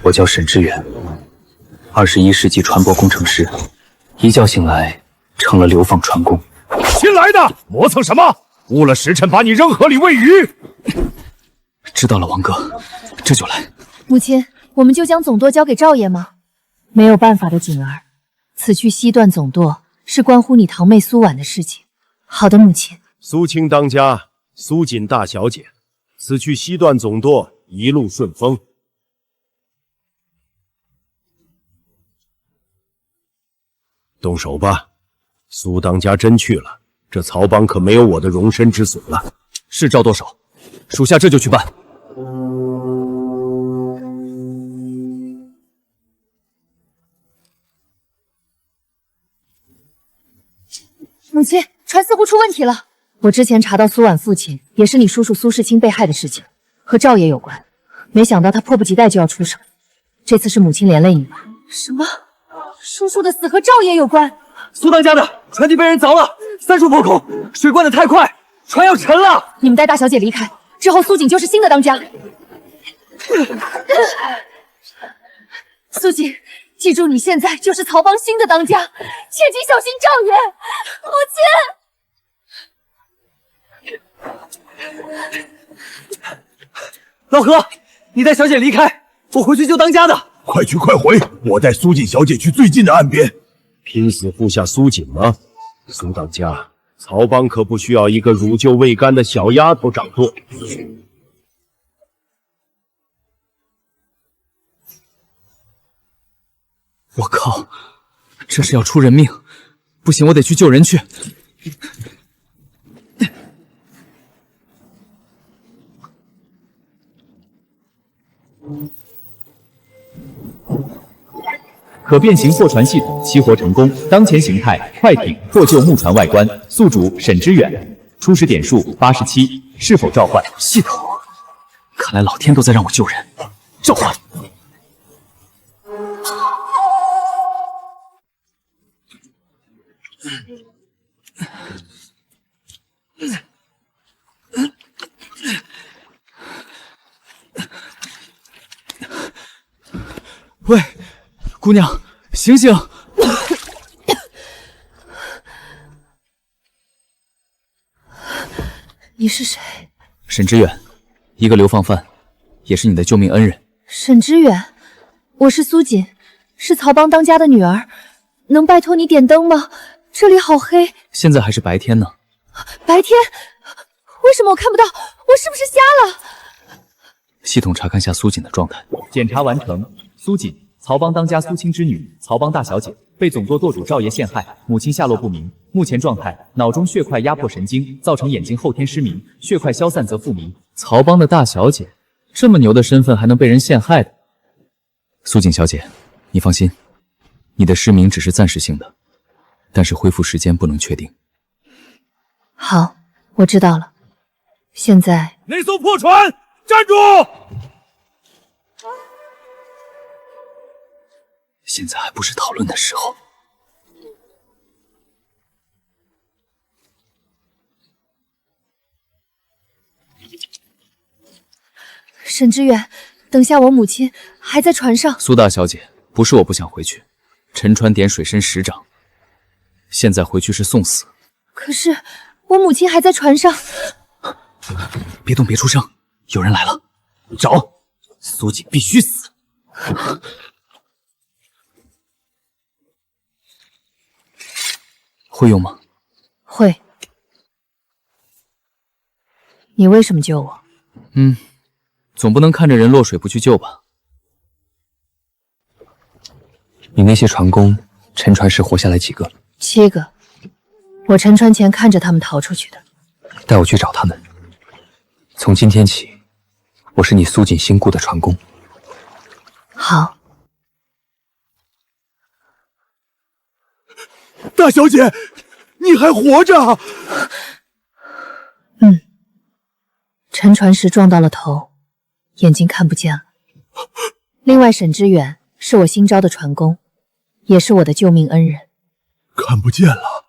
我叫沈知远，21世纪船舶工程师，一觉醒来成了流放船工。新来的，磨蹭什么？误了时辰，把你扔河里喂鱼。知道了，王哥，这就来。母亲，我们就将总舵交给赵爷吗？没有办法的，锦儿，此去西段总舵是关乎你堂妹苏婉的事情。好的，母亲。苏卿当家，苏锦大小姐，此去西段总舵一路顺风。动手吧，苏当家真去了，这曹帮可没有我的容身之所了。是赵舵手，属下这就去办。母亲，船似乎出问题了。我之前查到苏婉父亲也是你叔叔苏世清被害的事情，和赵爷有关。没想到他迫不及待就要出手，这次是母亲连累你吧？什么？叔叔的死和赵爷有关？苏当家的船底被人凿了，3处破孔，水灌得太快，船要沉了。你们带大小姐离开，之后苏锦就是新的当家。苏锦，记住，你现在就是曹帮新的当家，切记小心赵爷。母亲，老何，你带小姐离开，我回去救当家的。快去快回，我带苏锦小姐去最近的岸边。拼死护下苏锦吗？苏当家，曹帮可不需要一个乳臭未干的小丫头掌舵。我靠，这是要出人命！不行，我得去救人去。可变形货船系统激活成功，当前形态：快艇获救木船外观，宿主沈知远，初始点数87，是否召唤？系统，看来老天都在让我救人。召唤！喂，姑娘，醒醒！你是谁？沈知远，一个流放犯，也是你的救命恩人。沈知远，我是苏锦，是曹帮当家的女儿，能拜托你点灯吗？这里好黑。现在还是白天呢。白天？为什么我看不到？我是不是瞎了？系统查看下苏锦的状态。检查完成。苏锦，曹帮当家苏青之女，曹帮大小姐，被总舵舵主赵爷陷害，母亲下落不明，目前状态：脑中血块压迫神经，造成眼睛后天失明，血块消散则复明。曹帮的大小姐，这么牛的身份还能被人陷害的？苏锦小姐，你放心，你的失明只是暂时性的，但是恢复时间不能确定。好，我知道了。现在那艘破船站住！现在还不是讨论的时候。沈知远，等下我母亲还在船上。苏大小姐，不是我不想回去，沉船点水深10掌，现在回去是送死。可是我母亲还在船上。别动，别出声，有人来了。找，苏锦必须死。会用吗？会。你为什么救我？总不能看着人落水不去救吧？你那些船工沉船时活下来几个？7个。我沉船前看着他们逃出去的。带我去找他们。从今天起，我是你苏锦新雇的船工。好。大小姐，你还活着？沉船时撞到了头，眼睛看不见了。另外，沈知远是我新招的船工，也是我的救命恩人。看不见了，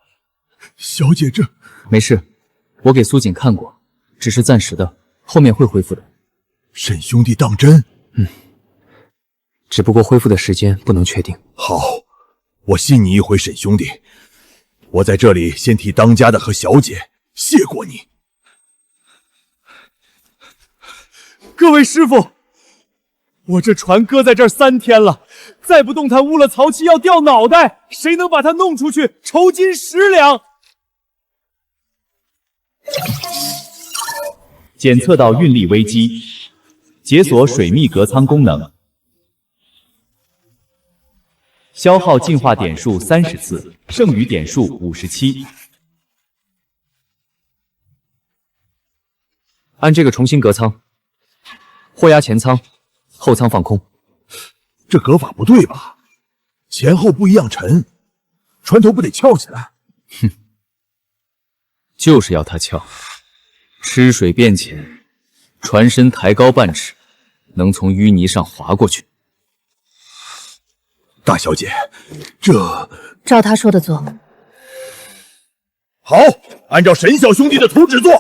小姐这……没事，我给苏锦看过，只是暂时的，后面会恢复的。沈兄弟当真？只不过恢复的时间不能确定。好，我信你一回，沈兄弟。我在这里先替当家的和小姐谢过你。各位师傅，我这船搁在这儿3天了，再不动弹误了曹七要掉脑袋，谁能把他弄出去，酬金10两。检测到运力危机，解锁水密隔舱功能，消耗进化点数30次，剩余点数57。按这个重新隔舱，货压前舱，后舱放空。这隔法不对吧？前后不一样沉，船头不得翘起来？哼，就是要它翘。吃水变浅，船身抬高半尺，能从淤泥上滑过去。大小姐，这照他说的做。好，按照沈小兄弟的图纸做。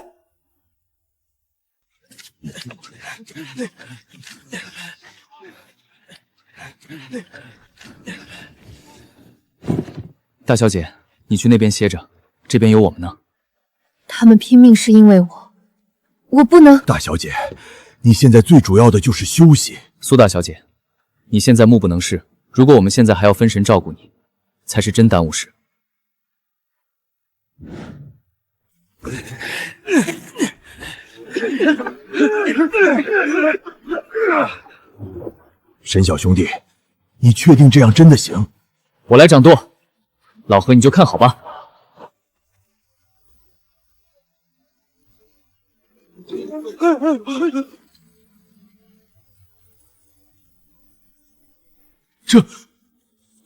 大小姐，你去那边歇着，这边有我们呢。他们拼命是因为我不能。大小姐，你现在最主要的就是休息。苏大小姐，你现在目不能视，如果我们现在还要分神照顾你，才是真耽误事。沈小兄弟，你确定这样真的行？我来掌舵，老何你就看好吧。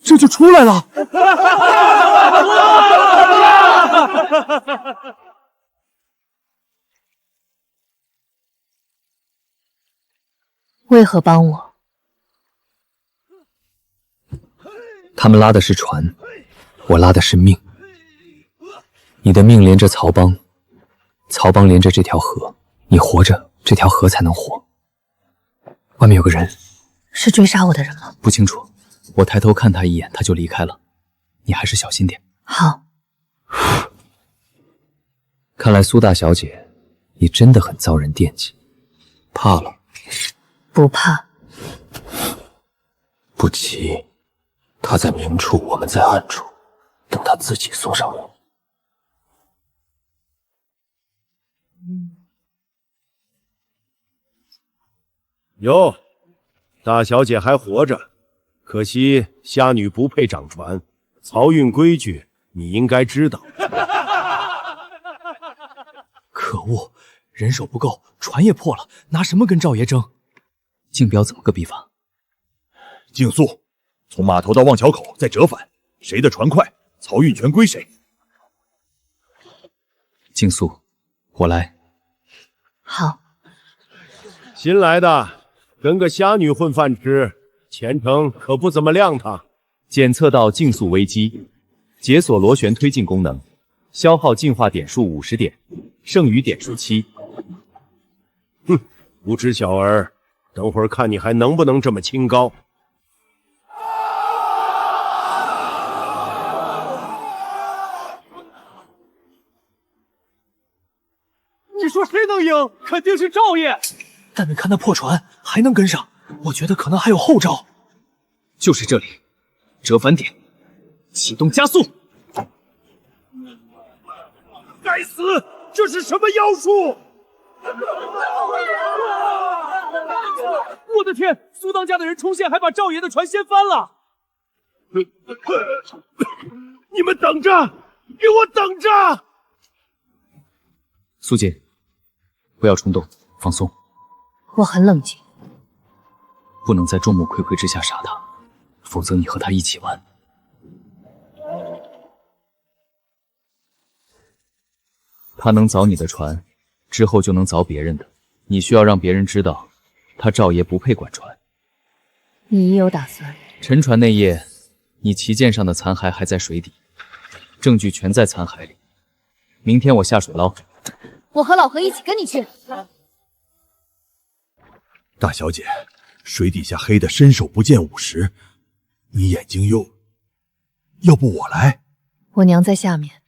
这就出来了。为何帮我？他们拉的是船，我拉的是命。你的命连着曹帮，曹帮连着这条河，你活着，这条河才能活。外面有个人，是追杀我的人吗？不清楚，我抬头看他一眼，他就离开了。你还是小心点。好。看来苏大小姐，你真的很遭人惦记，怕了？不怕。不急，他在明处，我们在暗处，等他自己送上门。哟，大小姐还活着，可惜虾女不配掌船。漕运规矩你应该知道。可恶，人手不够，船也破了，拿什么跟赵爷争？竞标怎么个比法？竞速，从码头到望桥口再折返，谁的船快，漕运权归谁。竞速，我来。好。新来的，跟个虾女混饭吃，前程可不怎么亮堂。检测到竞速危机，解锁螺旋推进功能，消耗进化点数50点，剩余点数7。哼，无知小儿，等会儿看你还能不能这么清高。你说谁能赢？肯定是赵爷。但没看他破船，还能跟上，我觉得可能还有后招。就是这里，折返点，启动加速。该死，这是什么妖术？我的天，苏当家的人冲线，还把赵爷的船掀翻了。你们等着，给我等着！苏姐，不要冲动，放松。我很冷静。不能在众目睽睽之下杀他，否则你和他一起完。他能凿你的船，之后就能凿别人的。你需要让别人知道，他赵爷不配管船。你已有打算？沉船那夜，你旗舰上的残骸还在水底，证据全在残骸里。明天我下水捞。我和老何一起跟你去。大小姐，水底下黑的伸手不见五十，你眼睛又……要不我来？我娘在下面，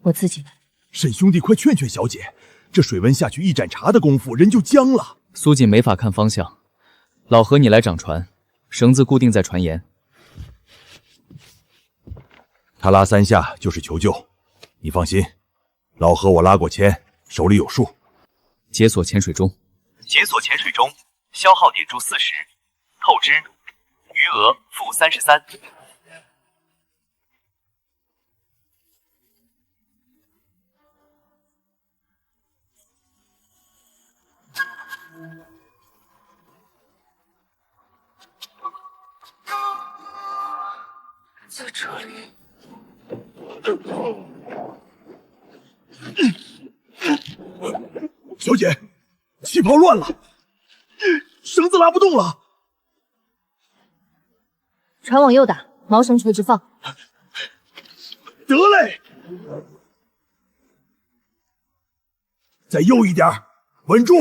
我自己来。沈兄弟，快劝劝小姐，这水温下去一盏茶的功夫，人就僵了。苏锦没法看方向，老何，你来掌船，绳子固定在船沿。他拉3下就是求救，你放心，老何我拉过铅，手里有数。解锁潜水钟，解锁潜水钟，消耗点数40，透支，余额-33。在这里。小姐，气泡乱了，绳子拉不动了。船往右打，锚绳垂直放。得嘞，再右一点，稳住。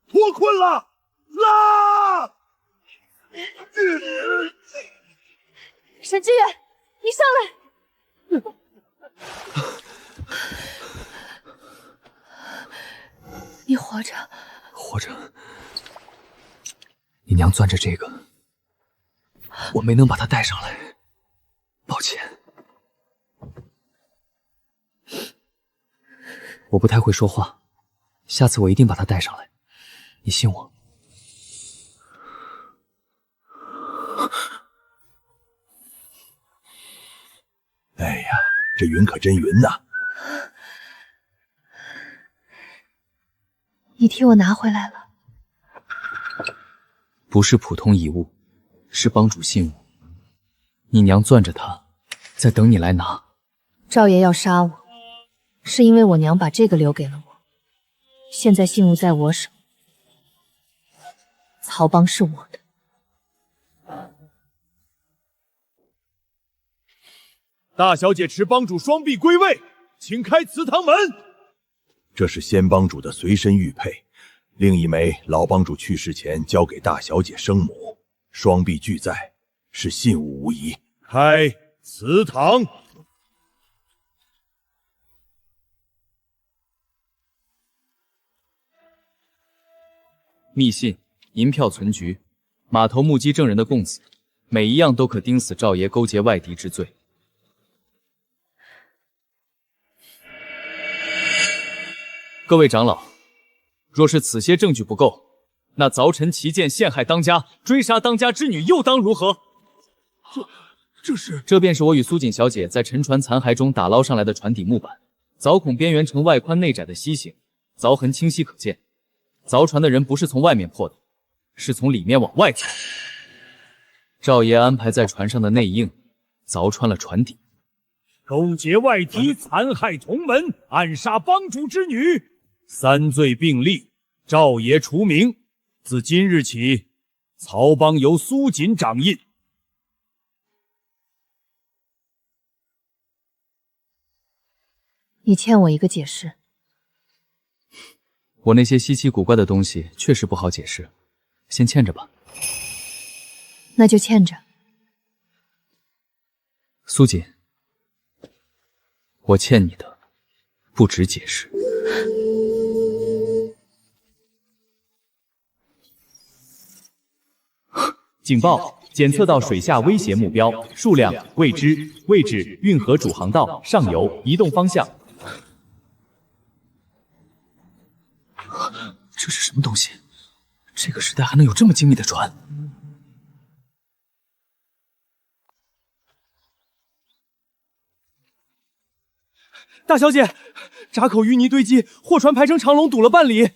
脱困了，拉！沈志远，你上来！你活着？活着。你娘攥着这个，我没能把它带上来，抱歉。我不太会说话，下次我一定把它带上来，你信我。哎呀，这云可真云呐！你替我拿回来了。不是普通遗物，是帮主信物。你娘攥着它，在等你来拿。赵爷要杀我，是因为我娘把这个留给了我。现在信物在我手，曹帮是我的。大小姐持帮主双臂归位，请开祠堂门。这是先帮主的随身玉佩，另一枚老帮主去世前交给大小姐生母，双臂俱在，是信物无疑。开祠堂。密信、银票存局、码头目击证人的供词，每一样都可钉死赵爷勾结外敌之罪。各位长老，若是此些证据不够，那凿沉旗舰陷害当家，追杀当家之女，又当如何？这便是我与苏锦小姐在沉船残骸中打捞上来的船底木板，凿孔边缘呈外宽内窄的楔形，凿痕清晰可见。凿船的人不是从外面破的，是从里面往外凿。赵爷安排在船上的内应，凿穿了船底。勾结外敌，残害同门，暗杀帮主之女，3罪并立，赵爷除名。自今日起，曹帮由苏锦掌印。你欠我一个解释。我那些稀奇古怪的东西确实不好解释，先欠着吧。那就欠着。苏锦，我欠你的不止解释。警报！检测到水下威胁目标，数量未知，位置运河主航道上游，移动方向。这是什么东西？这个时代还能有这么精密的船？大小姐，闸口淤泥堆积，货船排成长龙，堵了半里。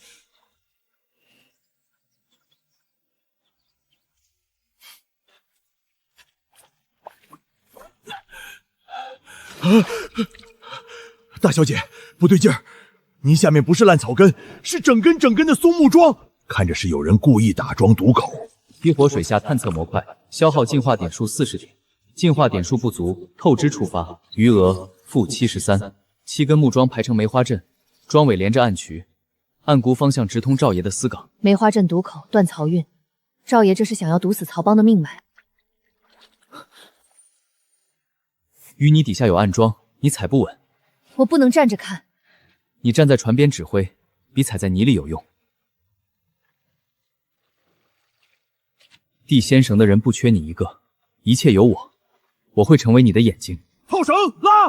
大小姐，不对劲儿，泥下面不是烂草根，是整根整根的松木桩，看着是有人故意打桩堵口。激活水下探测模块，消耗进化点数40点，进化点数不足，透支触发，余额-73。7根木桩排成梅花阵，桩尾连着暗渠，暗谷方向直通赵爷的私岗。梅花阵堵口，断漕运。赵爷这是想要堵死曹帮的命脉。淤泥底下有暗桩，你踩不稳。我不能站着看。你站在船边指挥，比踩在泥里有用。递仙绳的人不缺你一个，一切有我，我会成为你的眼睛。套绳拉！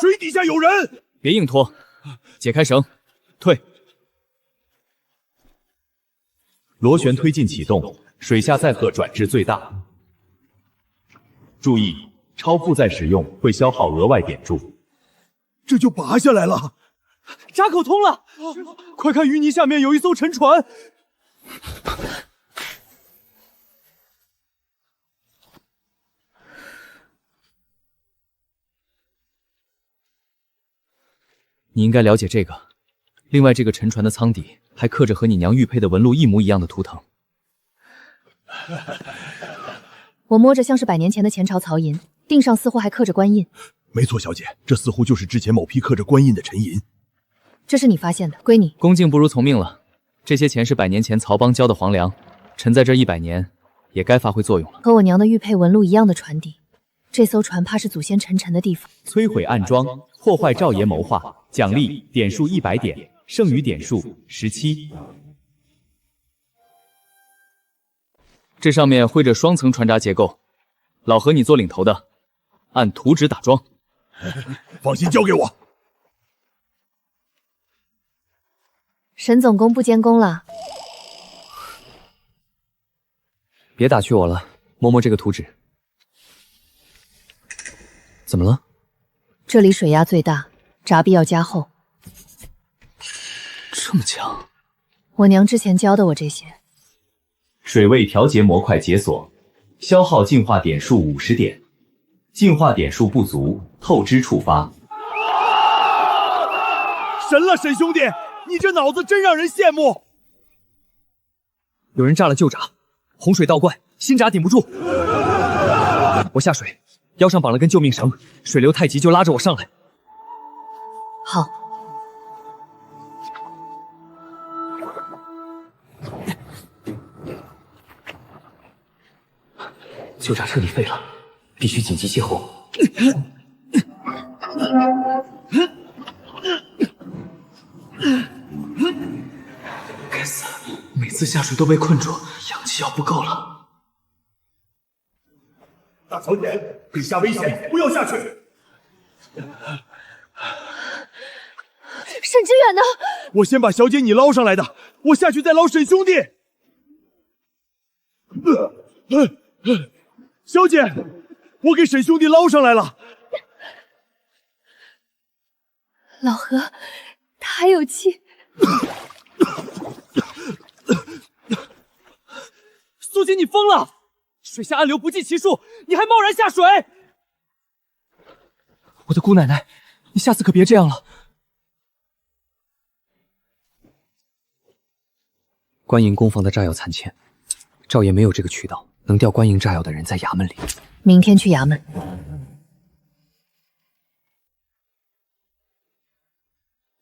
水底下有人！别硬拖，解开绳，退。螺旋推进启动，水下载荷转至最大。注意，超负载使用会消耗额外点数。这就拔下来了。闸口通了，快看淤泥下面有一艘沉船。你应该了解这个。另外，这个沉船的舱底还刻着和你娘玉佩的纹路一模一样的图腾。我摸着像是100年前的前朝曹银，腚上似乎还刻着官印。没错，小姐，这似乎就是之前某批刻着官印的沉银。这是你发现的，归你。恭敬不如从命了。这些钱是100年前曹帮交的皇粮，沉在这100年，也该发挥作用了。和我娘的玉佩纹路一样的船底，这艘船怕是祖先沉沉的地方。摧毁暗桩，破坏赵爷谋划，奖励点数100点，剩余点数17。这上面绘着双层船闸结构，老何你做领头的，按图纸打桩。放心，交给我。沈总工不监工了。别打趣我了，摸摸这个图纸。怎么了？这里水压最大，闸壁要加厚。这么强？我娘之前教的我这些。水位调节模块解锁，消耗净化点数50点，净化点数不足，透支触发。神了，沈兄弟，你这脑子真让人羡慕。有人炸了旧闸，洪水倒灌，新闸顶不住。我下水，腰上绑了根救命绳，水流太急就拉着我上来。好。旧闸彻底废了，必须紧急卸货。该死，每次下水都被困住，氧气要不够了。大小姐，笔下危险，不要下去。沈志远呢？我先把小姐你捞上来的，我下去再捞沈兄弟。小姐，我给沈兄弟捞上来了。老何，他还有气。苏锦，你疯了！水下暗流不计其数，你还贸然下水！我的姑奶奶，你下次可别这样了。官营工坊的炸药残欠，赵爷没有这个渠道能调官营炸药的人在衙门里。明天去衙门。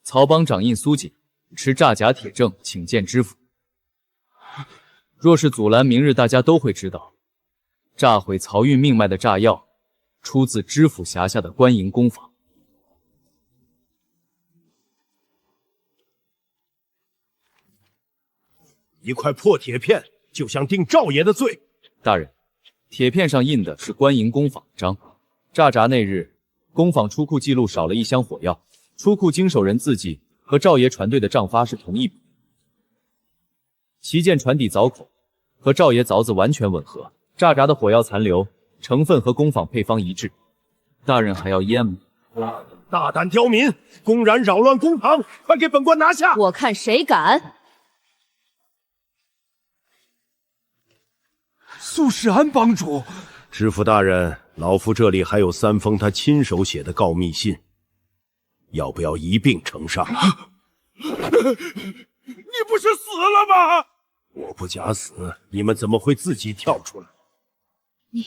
曹帮掌印苏锦持炸甲铁证请见知府。若是阻拦，明日大家都会知道，炸毁漕运命脉的炸药出自知府辖下的官营工坊。一块破铁片就想定赵爷的罪。大人，铁片上印的是官营工坊章。炸闸那日，工坊出库记录少了一箱火药，出库经手人字迹和赵爷船队的账发是同一笔。旗舰船底凿口和赵爷凿子完全吻合，炸闸的火药残留成分和工坊配方一致。大人还要验吗？大胆刁民，公然扰乱公堂，快给本官拿下！我看谁敢！苏世安帮主，知府大人，老夫这里还有3封他亲手写的告密信，要不要一并呈上？你不是死了吗？我不假死，你们怎么会自己跳出来？你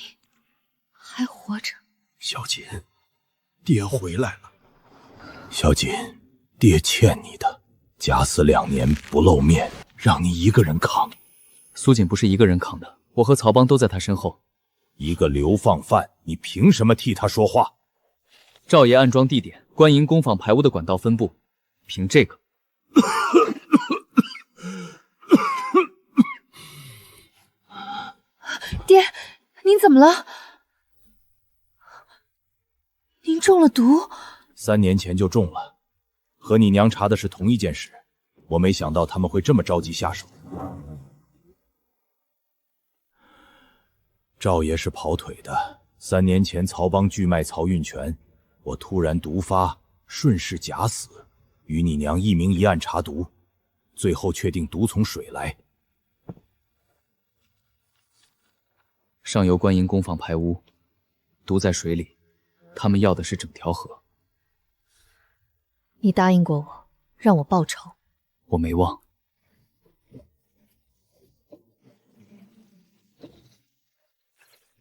还活着？小锦，爹回来了。小锦，爹欠你的，假死2年不露面，让你一个人扛。苏锦不是一个人扛的，我和曹邦都在他身后。一个流放犯，你凭什么替他说话？赵爷安装地点，官营工坊排污的管道分布，凭这个。爹，您怎么了？您中了毒？3年前就中了，和你娘查的是同一件事，我没想到他们会这么着急下手。赵爷是跑腿的，3年前曹帮拒卖曹运泉，我突然毒发，顺势假死，与你娘一明一暗查毒，最后确定毒从水来。上游官营工坊排污，毒在水里，他们要的是整条河。你答应过我，让我报仇。我没忘。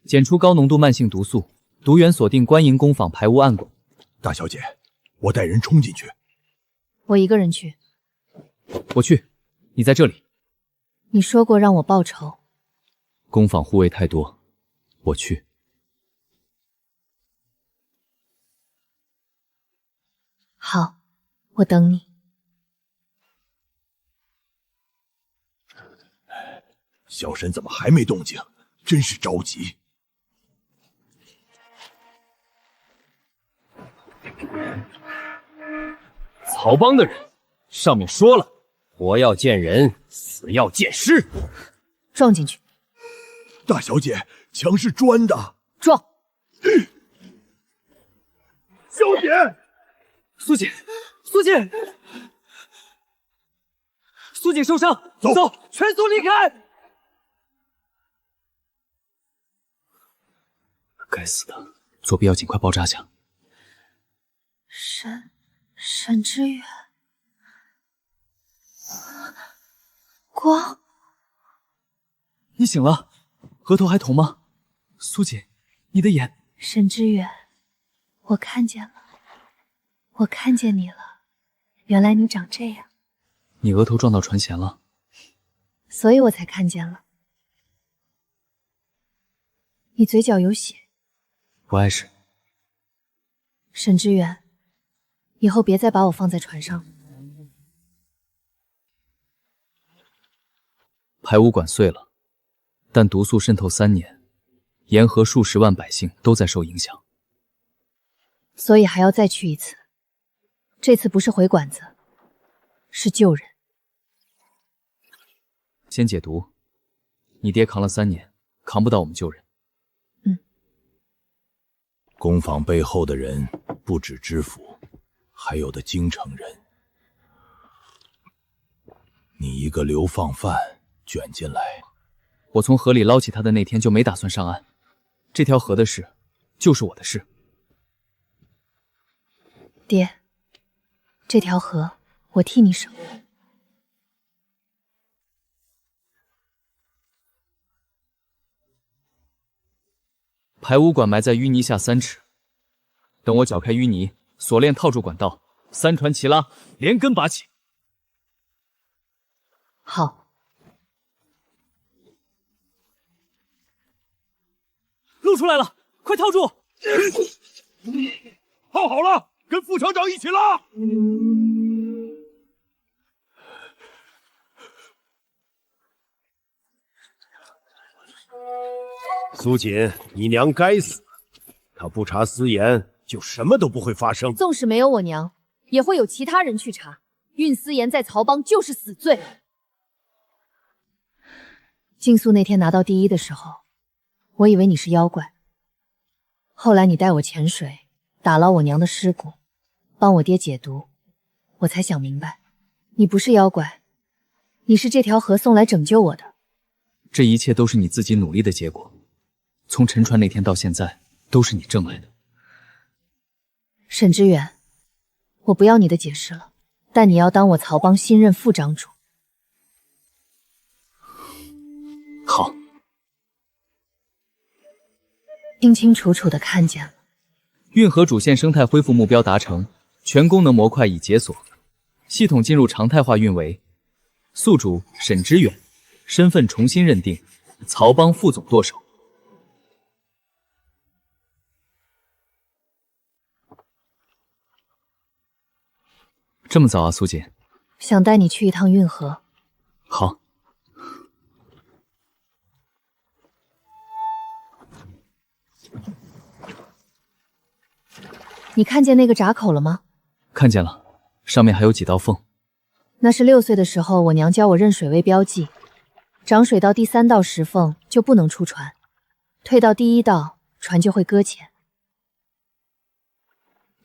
检出高浓度慢性毒素，毒源锁定官营工坊排污暗管。大小姐，我带人冲进去。我一个人去。我去，你在这里。你说过让我报仇。工坊护卫太多，我去。好，我等你。小沈怎么还没动静？真是着急。曹帮的人，上面说了，活要见人，死要见尸。撞进去。大小姐，墙是砖的。撞。小姐，苏锦，苏锦，苏锦受伤，走，全速离开！该死的，左臂要尽快包扎下。沈之远，光，你醒了，额头还疼吗？苏锦，你的眼……沈之远，我看见了，我看见你了，原来你长这样。你额头撞到船舷了，所以我才看见了。你嘴角有血，不碍事。沈之远，以后别再把我放在船上。排污管碎了，但毒素渗透3年，沿河数10万百姓都在受影响，所以还要再去一次。这次不是回馆子，是救人。先解毒，你爹扛了3年，扛不到我们救人。工坊背后的人不止知府，还有的京城人。你一个流放犯卷进来，我从河里捞起他的那天就没打算上岸，这条河的事就是我的事。爹，这条河我替你守。排污管埋在淤泥下3尺，等我搅开淤泥，锁链套住管道，3船齐拉，连根拔起。好。露出来了，快套住！套好了，跟副厂长一起拉。苏锦，你娘该死！她不查私盐，就什么都不会发生。纵使没有我娘，也会有其他人去查。运私盐在曹帮就是死罪。竞速那天拿到第1的时候，我以为你是妖怪。后来你带我潜水，打捞我娘的尸骨，帮我爹解毒，我才想明白，你不是妖怪，你是这条河送来拯救我的。这一切都是你自己努力的结果，从沉船那天到现在，都是你挣来的。沈之远，我不要你的解释了，但你要当我曹帮新任副掌主。好。清清楚楚的看见了。运河主线生态恢复目标达成，全功能模块已解锁，系统进入常态化运维，宿主沈知远，身份重新认定，曹帮副总舵手。这么早啊，苏锦？想带你去一趟运河。好。你看见那个闸口了吗？看见了，上面还有几道缝。那是6岁的时候我娘教我认水位标记，涨水到第3道石缝就不能出船，退到第1道船就会搁浅。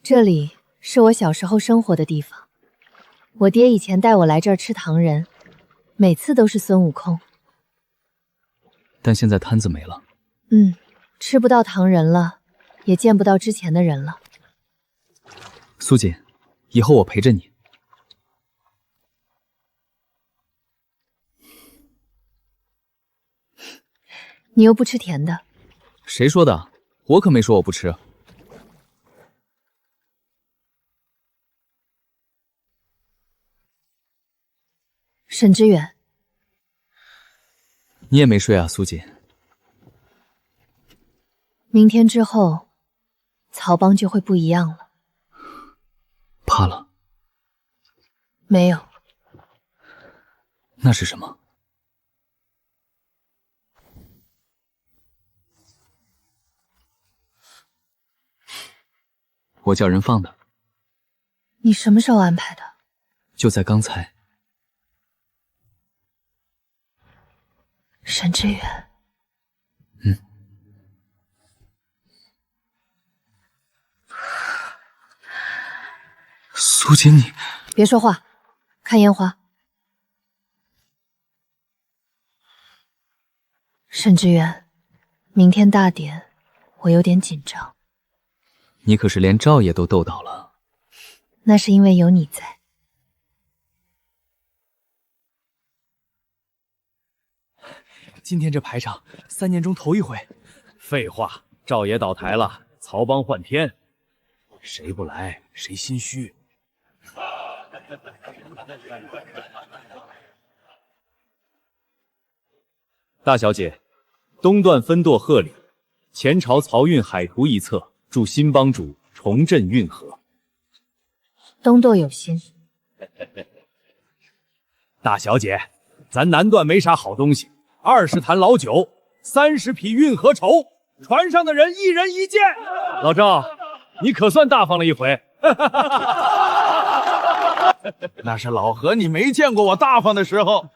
这里是我小时候生活的地方，我爹以前带我来这儿吃糖人，每次都是孙悟空。但现在摊子没了。吃不到糖人了，也见不到之前的人了。苏锦，以后我陪着你。你又不吃甜的。谁说的？我可没说我不吃。沈知远，你也没睡啊，苏锦。明天之后，曹帮就会不一样了。怕了？没有。那是什么？我叫人放的。你什么时候安排的？就在刚才。沈知远。苏锦，你别说话，看烟花。沈知远，明天大典，我有点紧张。你可是连赵爷都斗倒了。那是因为有你在。今天这排场，3年中头一回。废话，赵爷倒台了，曹帮换天，谁不来谁心虚。大小姐，东段分舵贺礼，前朝漕运海图一册，祝新帮主重振运河。东舵有心。大小姐，咱南段没啥好东西，20坛老酒，30匹运河绸，船上的人1人1件。老赵，你可算大方了一回。那是老何，你没见过我大方的时候。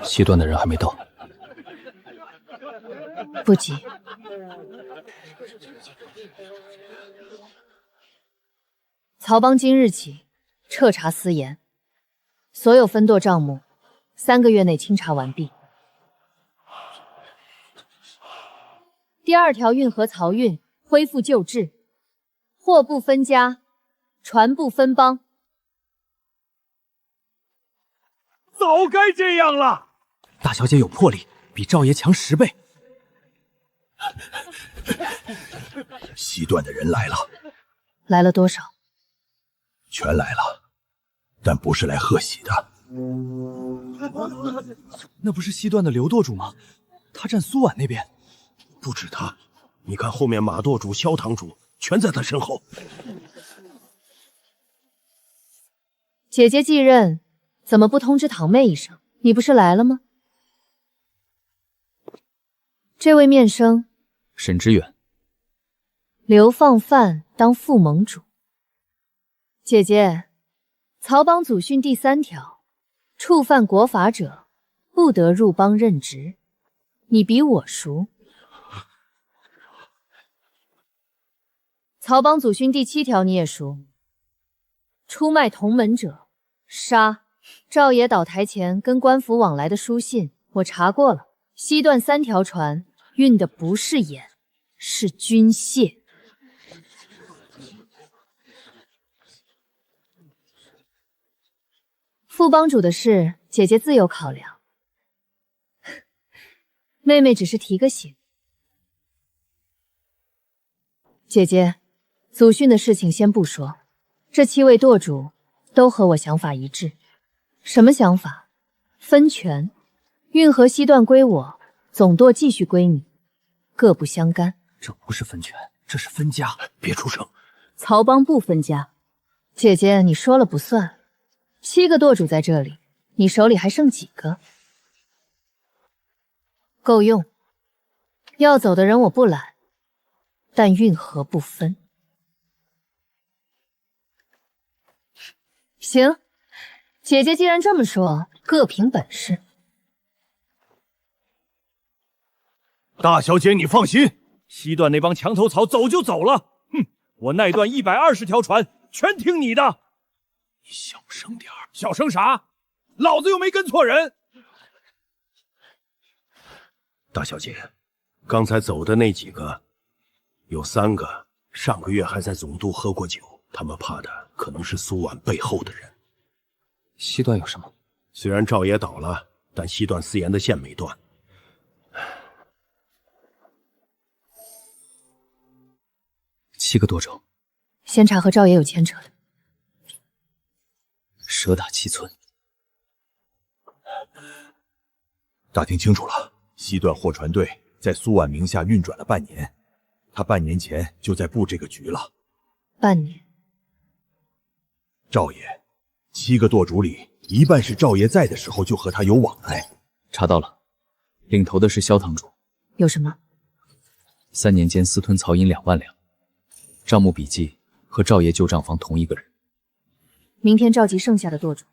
西段的人还没到。不急。曹帮今日起彻查私盐，所有分舵账目3个月内清查完毕。第2条运河漕运恢复旧制，货不分家，船不分帮。早该这样了。大小姐有魄力，比赵爷强10倍。西段的人来了。来了多少？全来了，但不是来贺喜的。那不是西段的刘舵主吗？他站苏皖那边。不止他，你看后面马舵主、萧堂主全在他身后。姐姐继任，怎么不通知堂妹一声？你不是来了吗？这位面生，沈知远。流放犯当副盟主。姐姐，曹帮祖训第3条，触犯国法者，不得入帮任职。你比我熟。曹帮祖训第7条你也熟，出卖同门者，杀。赵爷倒台前跟官府往来的书信，我查过了，西段3条船运的不是盐，是军械。副帮主的事，姐姐自有考量。妹妹只是提个醒。姐姐，祖训的事情先不说，这7位舵主都和我想法一致。什么想法？分权，运河西段归我，总舵继续归你，各不相干。这不是分权，这是分家。别出声。曹帮不分家。姐姐，你说了不算。7个舵主在这里，你手里还剩几个？够用。要走的人我不拦，但运河不分。行，姐姐既然这么说，各凭本事。大小姐，你放心，西段那帮墙头草走就走了。哼，我那段120条船全听你的。你小声点儿。小声啥？老子又没跟错人。大小姐，刚才走的那几个，有3个上个月还在总督喝过酒，他们怕的可能是苏婉背后的人。西段有什么？虽然赵爷倒了，但西段4盐的线没断。7个舵手，先查和赵爷有牵扯的。蛇打7寸。打听清楚了，西段货船队在苏婉名下运转了半年，他半年前就在布这个局了。半年。赵爷，7个舵主里，一半是赵爷在的时候就和他有往来。查到了，领头的是萧堂主。有什么？3年间私吞曹银2万两，账目笔记和赵爷旧账房同一个人。明天召集剩下的舵主。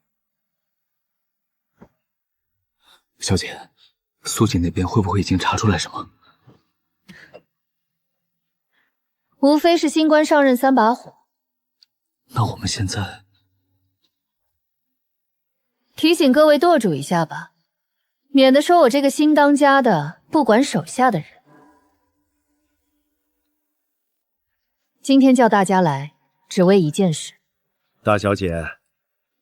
小姐，苏锦那边会不会已经查出来什么？无非是新官上任3把火。那我们现在提醒各位舵主一下吧，免得说我这个新当家的不管手下的人。今天叫大家来，只为一件事。大小姐，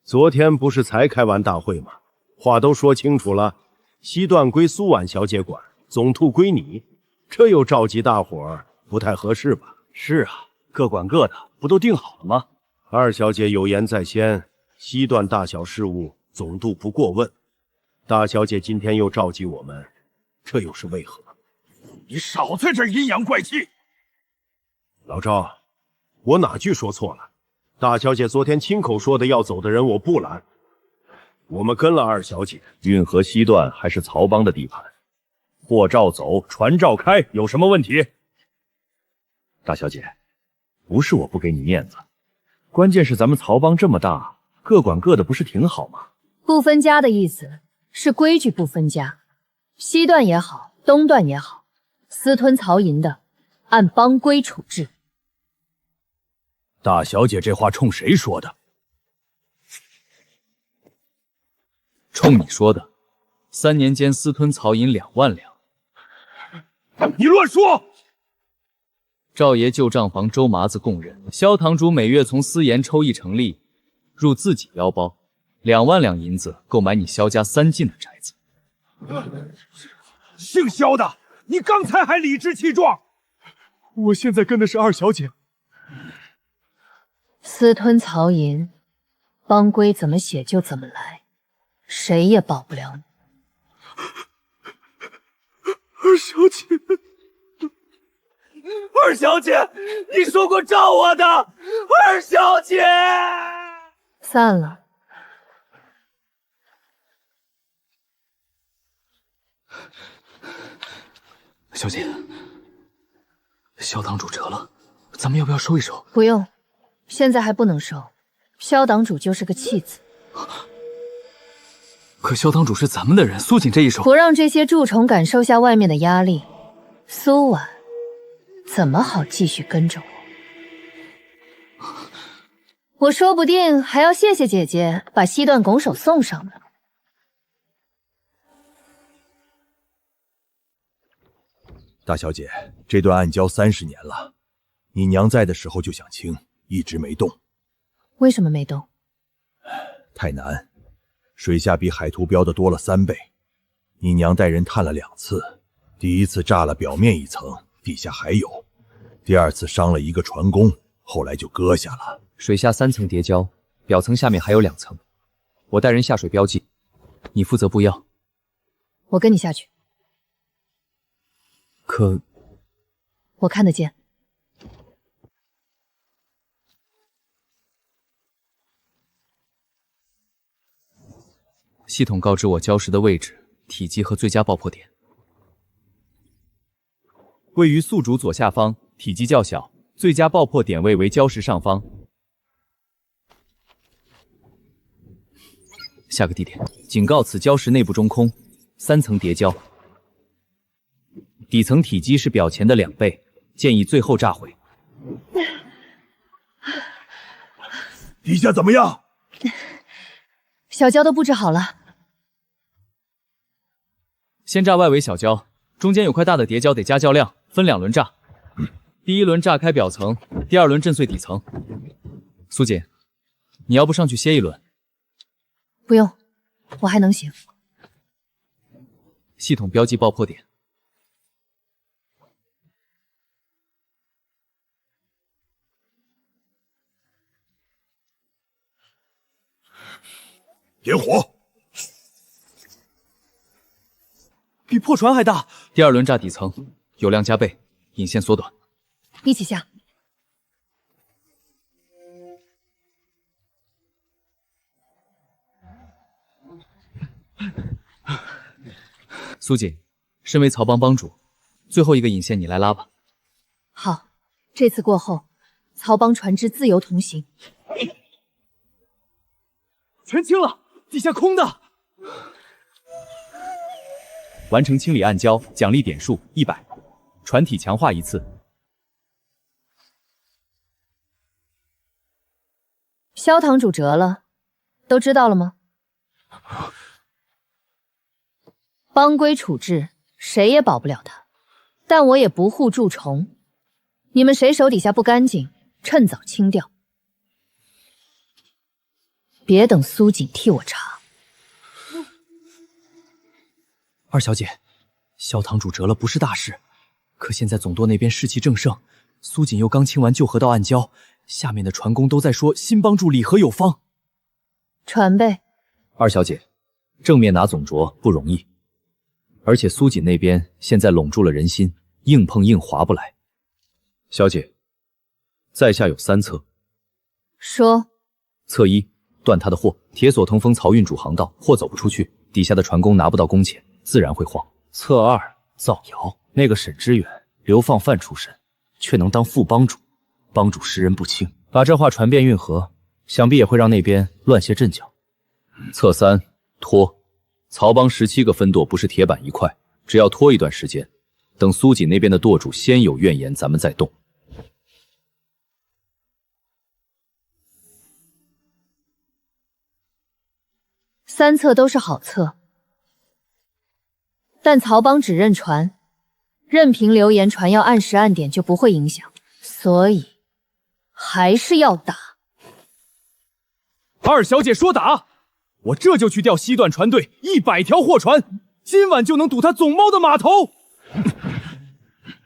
昨天不是才开完大会吗？话都说清楚了，西段归苏婉小姐管，总督归你，这又召集大伙儿，不太合适吧？是啊，各管各的，不都定好了吗？二小姐有言在先，西段大小事务，总督不过问。大小姐今天又召集我们，这又是为何？你少在这儿阴阳怪气！老赵，我哪句说错了？大小姐昨天亲口说的要走的人，我不拦。我们跟了二小姐。运河西段还是曹帮的地盘，货照走，船照开，有什么问题？大小姐，不是我不给你面子，关键是咱们曹帮这么大，各管各的，不是挺好吗？不分家的意思是规矩不分家，西段也好，东段也好，私吞曹银的，按帮规处置。大小姐这话冲谁说的？冲你说的。3年间私吞曹银2万两。你乱说！赵爷旧账房周麻子供认，萧堂主每月从私盐抽1成利入自己腰包，2万两银子购买你萧家3进的宅子。姓萧的，你刚才还理直气壮，我现在跟的是二小姐。私吞曹银，帮规怎么写就怎么来，谁也保不了你。二小姐，二小姐，你说过罩我的，二小姐。散了。小姐，萧堂主折了，咱们要不要收一收？不用，现在还不能收。萧党主就是个弃子。可萧堂主是咱们的人，苏锦这一手，不让这些蛀虫感受下外面的压力，苏婉怎么好继续跟着我？我说不定还要谢谢姐姐把西段拱手送上呢。大小姐，这段案交30年了，你娘在的时候就想清，一直没动。为什么没动？太难，水下比海图标的多了3倍。你娘带人探了2次，第一次炸了表面1层，底下还有；第2次伤了一个船工，后来就割下了。水下3层叠胶，表层下面还有2层。我带人下水标记，你负责布药。我跟你下去。可我看得见。系统告知我礁石的位置、体积和最佳爆破点。位于宿主左下方，体积较小，最佳爆破点位为礁石上方。下个地点，警告：此礁石内部中空，3层叠胶，底层体积是表前的2倍，建议最后炸毁。底下怎么样？小礁都布置好了。先炸外围小礁，中间有块大的叠胶，得加胶量，分2轮炸。第1轮炸开表层，第2轮震碎底层。苏锦，你要不上去歇1轮？不用，我还能行。系统标记爆破点。点火！比破船还大。第2轮炸底层，油量加倍，引线缩短。一起下。苏锦，身为曹帮帮主，最后一个引线你来拉吧。好，这次过后，曹帮船只自由同行。全清了，地下空的。完成清理暗礁，奖励点数100，船体强化1次。萧堂主折了，都知道了吗？帮规处置，谁也保不了他，但我也不护蛀虫。你们谁手底下不干净，趁早清掉，别等苏锦替我查。二小姐，萧堂主折了不是大事，可现在总舵那边士气正盛，苏锦又刚清完旧河道暗礁，下面的船工都在说新帮主礼盒有方。传呗。二小姐，正面拿总舵不容易，而且苏锦那边现在笼住了人心，硬碰硬划不来。小姐，在下有3策。说。策1，断他的货，铁索腾封漕运主航道，货走不出去，底下的船工拿不到工钱，自然会慌。策2，造谣，那个沈知远流放犯出身，却能当副帮主，帮主识人不清，把这话传遍运河，想必也会让那边乱些阵脚。策3，拖。曹帮17个分舵不是铁板一块，只要拖一段时间，等苏锦那边的舵主先有怨言，咱们再动。3策都是好策，但曹帮只认船，任凭流言传要按时按点就不会影响，所以还是要打。二小姐说打，我这就去调西段船队100条货船，今晚就能堵他总猫的码头。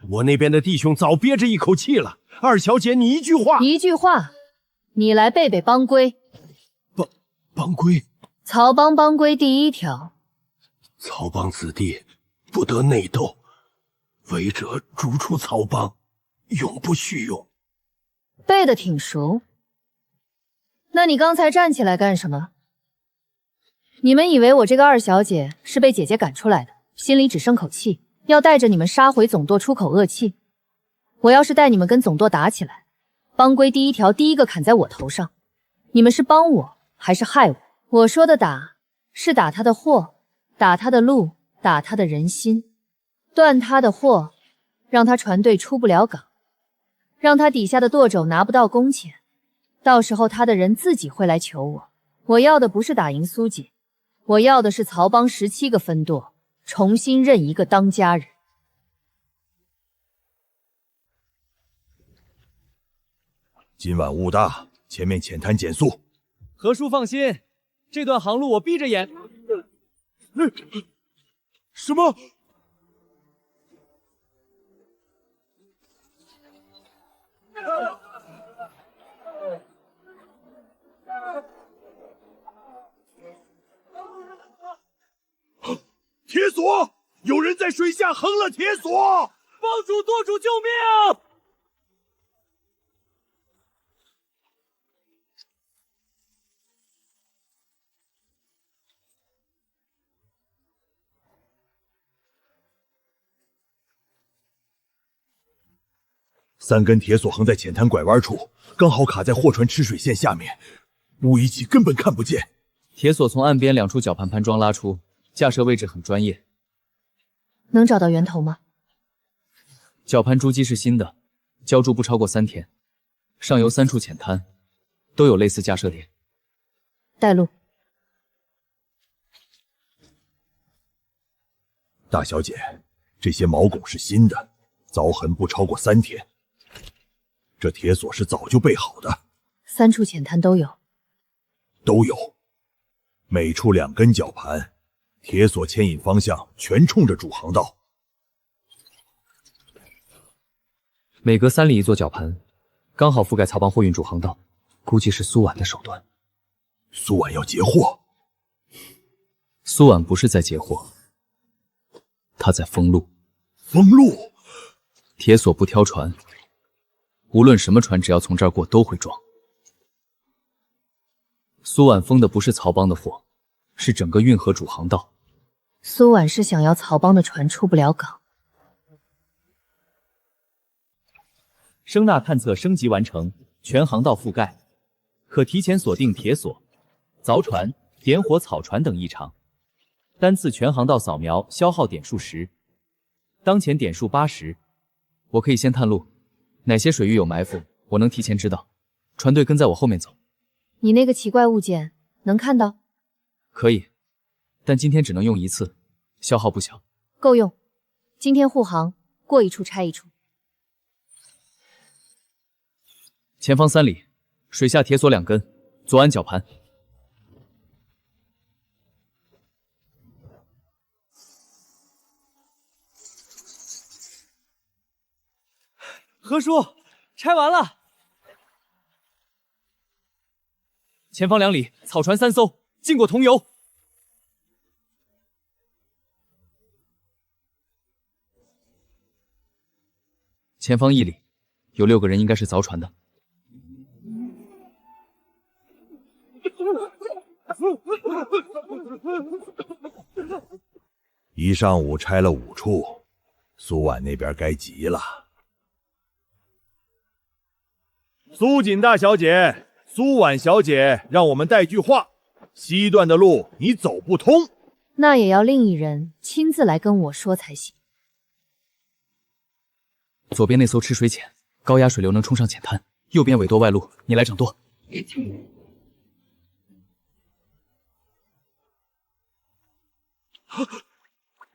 我那边的弟兄早憋着一口气了。二小姐，你一句话，你来背背帮规。帮规。曹帮帮规第1条：曹帮子弟不得内斗，违者逐出曹帮，永不续用。背得挺熟。那你刚才站起来干什么？你们以为我这个二小姐是被姐姐赶出来的，心里只剩口气，要带着你们杀回总舵出口恶气？我要是带你们跟总舵打起来，帮规第1条第一个砍在我头上，你们是帮我还是害我？我说的打，是打他的货，打他的路，打他的人心，断他的货，让他船队出不了港，让他底下的舵手拿不到工钱，到时候他的人自己会来求我。我要的不是打赢苏锦，我要的是曹帮17个分舵重新认一个当家人。今晚雾大，前面浅滩减速。何叔放心，这段航路我闭着眼。什么？在水下横了铁索！帮主舵主救命！3根铁索横在浅滩拐弯处，刚好卡在货船吃水线下面，雾一起根本看不见。铁索从岸边2处绞盘盘桩拉出，架设位置很专业。能找到源头吗？绞盘珠机是新的，浇筑不超过3天。上游3处浅滩都有类似架设点。带路。大小姐，这些毛拱是新的，凿痕不超过3天。这铁索是早就备好的。3处浅滩都有。都有，每处2根绞盘，铁索牵引方向全冲着主航道。每隔3里一座绞盘，刚好覆盖曹帮货运主航道，估计是苏婉的手段。苏婉要截货？苏婉不是在截货，他在封路。封路？铁索不挑船，无论什么船，只要从这儿过都会撞。苏婉封的不是曹帮的货，是整个运河主航道。苏婉是想要曹帮的船出不了港。声纳探测升级完成，全航道覆盖，可提前锁定铁索、凿船、点火草船等异常。单次全航道扫描消耗点数10，当前点数80。我可以先探路，哪些水域有埋伏，我能提前知道。船队跟在我后面走。你那个奇怪物件能看到？可以，但今天只能用1次，消耗不小。够用。今天护航，过一处拆一处。前方3里，水下铁索2根，左岸绞盘。何叔，拆完了。前方2里，草船3艘，经过桐油。前方1里，有6个人，应该是凿船的。一上午拆了5处，苏婉那边该急了。苏锦大小姐，苏婉小姐，让我们带句话：西段的路你走不通，那也要另一人亲自来跟我说才行。左边那艘吃水浅，高压水流能冲上浅滩；右边尾舵外露，你来掌舵。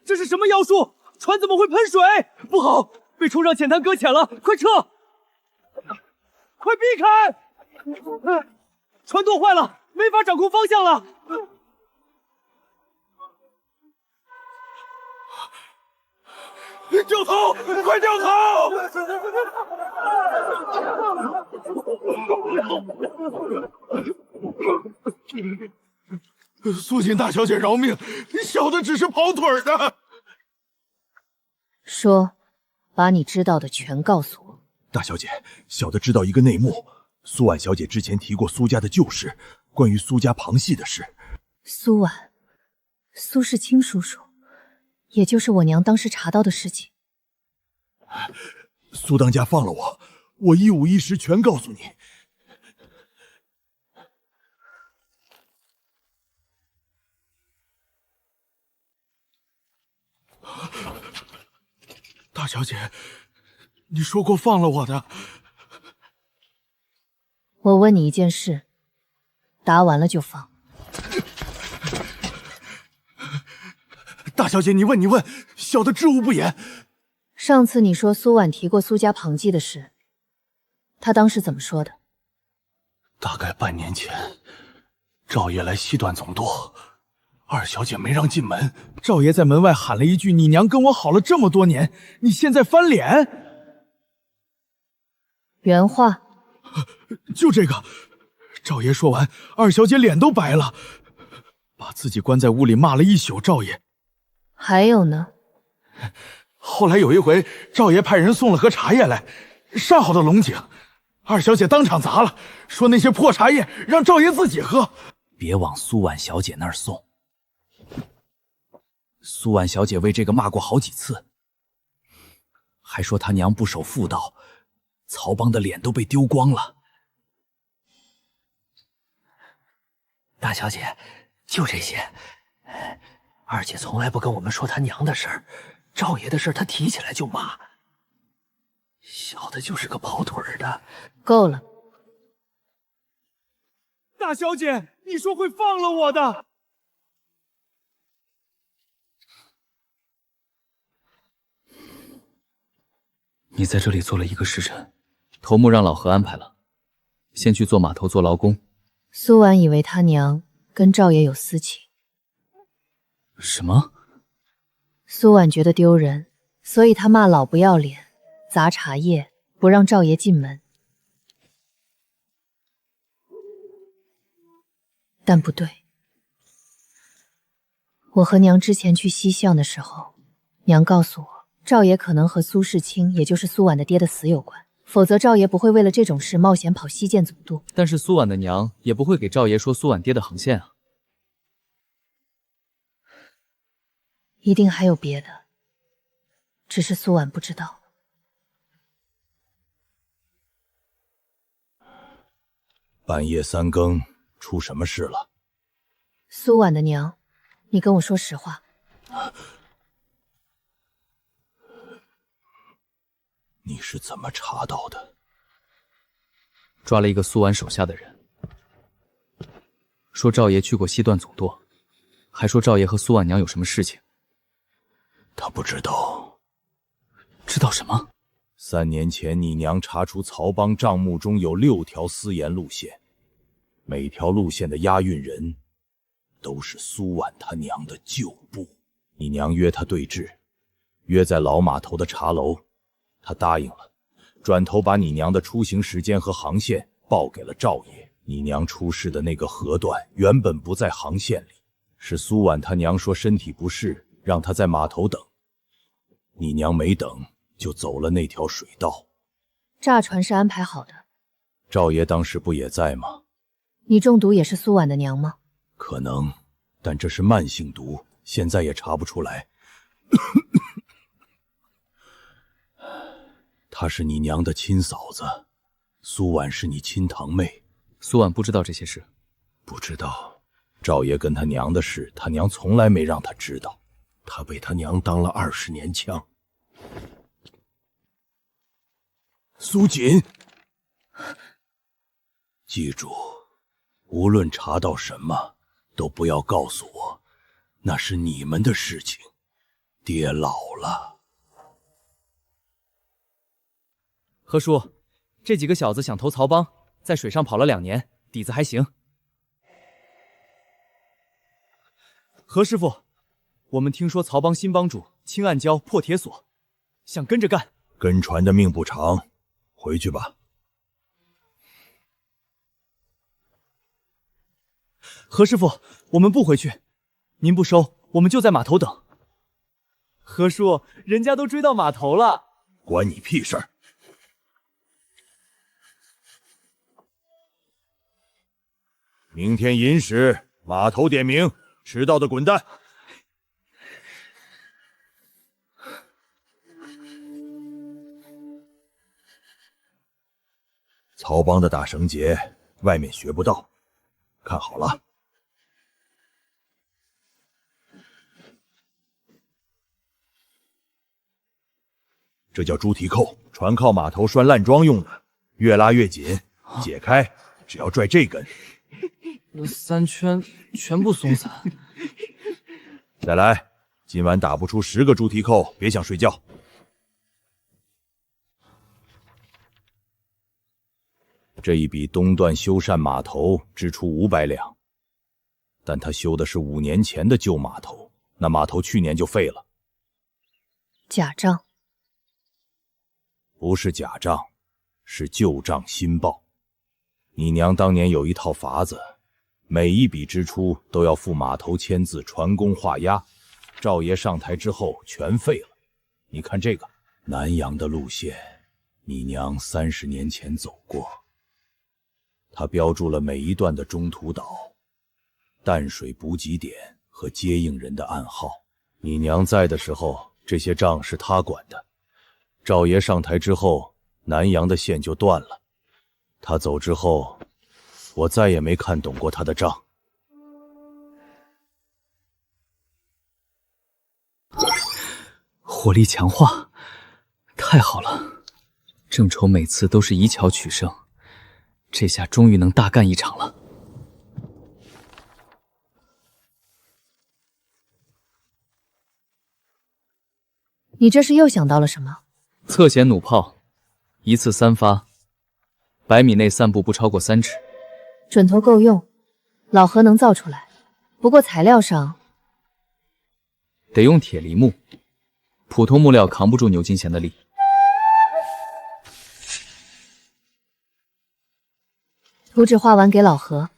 这是什么妖术？船怎么会喷水？不好，被冲上浅滩搁浅了！快撤！快避开！船舵坏了，没法掌控方向了。掉头！快掉头！苏锦大小姐饶命，小的只是跑腿的。说，把你知道的全告诉我。大小姐，小的知道一个内幕，苏婉小姐之前提过苏家的旧事，关于苏家旁系的事。苏婉，苏世清叔叔，也就是我娘当时查到的事情。苏当家放了我，我一五一十全告诉你。大小姐，你说过放了我的。我问你一件事，答完了就放。大小姐，你问，小的知无不言。上次你说苏婉提过苏家旁系的事，她当时怎么说的？大概半年前，赵爷来西段总督，二小姐没让进门。赵爷在门外喊了一句：“你娘跟我好了这么多年，你现在翻脸。”原话。就这个。赵爷说完，二小姐脸都白了，把自己关在屋里骂了一宿赵爷。还有呢？后来有一回，赵爷派人送了盒茶叶来，上好的龙井，二小姐当场砸了，说那些破茶叶让赵爷自己喝。别往苏婉小姐那儿送。苏婉小姐为这个骂过好几次，还说她娘不守妇道，曹帮的脸都被丢光了。大小姐，就这些。二姐从来不跟我们说她娘的事儿，赵爷的事她提起来就骂。小的就是个跑腿的。够了。大小姐，你说会放了我的？你在这里做了一个时辰，头目让老何安排了，先去做码头做劳工。苏婉以为他娘跟赵爷有私情。什么？苏婉觉得丢人，所以他骂老不要脸，砸茶叶，不让赵爷进门。但不对，我和娘之前去西巷的时候，娘告诉我，赵爷可能和苏世清，也就是苏婉的爹的死有关，否则赵爷不会为了这种事冒险跑西涧总督。但是苏婉的娘也不会给赵爷说苏婉爹的横线啊。一定还有别的，只是苏婉不知道。半夜3更，出什么事了？苏婉的娘，你跟我说实话。你是怎么查到的？抓了一个苏婉手下的人，说赵爷去过西段总舵，还说赵爷和苏婉娘有什么事情。他不知道。知道什么？3年前你娘查出曹帮账目中有6条私盐路线，每条路线的押运人都是苏婉他娘的旧部。你娘约他对质，约在老码头的茶楼，他答应了，转头把你娘的出行时间和航线报给了赵爷。你娘出事的那个河段原本不在航线里，是苏婉他娘说身体不适，让他在码头等。你娘没等，就走了那条水道。炸船是安排好的。赵爷当时不也在吗？你中毒也是苏婉的娘吗？可能，但这是慢性毒，现在也查不出来。她是你娘的亲嫂子，苏婉是你亲堂妹。苏婉不知道这些事？不知道。赵爷跟他娘的事，他娘从来没让他知道。他被他娘当了20年枪。苏锦，记住，无论查到什么，都不要告诉我，那是你们的事情。爹老了。何叔，这几个小子想投曹帮，在水上跑了2年，底子还行。何师傅，我们听说曹帮新帮主清暗礁破铁索，想跟着干。跟船的命不长，回去吧。何师傅，我们不回去，您不收，我们就在码头等。何叔，人家都追到码头了。关你屁事儿！明天寅时码头点名，迟到的滚蛋。曹帮的打绳结，外面学不到，看好了。这叫猪蹄扣，船靠码头拴烂桩用的，越拉越紧，解开，只要拽这根。3圈全部松散。再来，今晚打不出10个猪蹄扣，别想睡觉。这一笔东段修缮码头支出500两，但他修的是5年前的旧码头，那码头去年就废了。假账？不是假账，是旧账新报。你娘当年有一套法子，每一笔支出都要附码头签字，传工画押。赵爷上台之后全废了，你看这个南阳的路线，你娘30年前走过，她标注了每一段的中途岛、淡水补给点和接应人的暗号。你娘在的时候，这些账是她管的。赵爷上台之后，南阳的线就断了。他走之后，我再也没看懂过他的账。火力强化，太好了！正愁每次都是以巧取胜，这下终于能大干一场了。你这是又想到了什么？侧弦弩炮，一次3发，100米内散布不超过3尺，准头够用，老何能造出来，不过材料上得用铁梨木，普通木料扛不住牛筋弦的力。图纸画完给老何，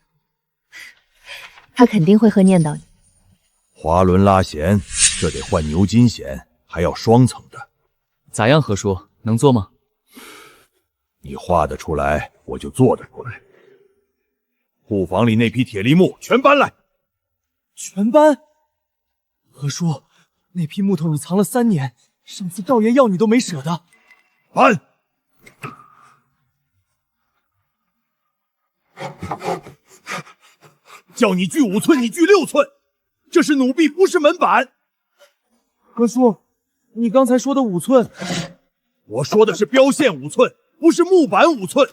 他肯定会念叨你。滑轮拉弦，这得换牛筋弦，还要双层的。咋样，何叔，能做吗？你画得出来，我就做得出来。库房里那批铁梨木全搬来。全搬？何叔，那批木头你藏了3年，上次赵爷要你都没舍得。搬！叫你锯5寸，你锯6寸，这是弩臂，不是门板。何叔，你刚才说的5寸，我说的是标线5寸，不是木板5寸。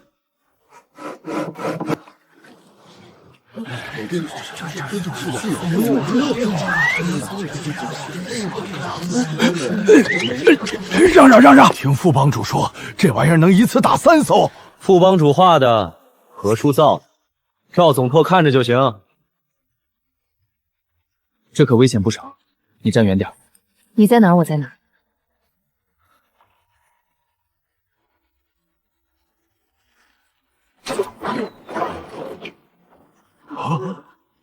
让！听副帮主说，这玩意儿能一次打3艘。副帮主画的，何叔造的，赵总破看着就行。这可危险不少，你站远点。你在哪儿，我在哪儿。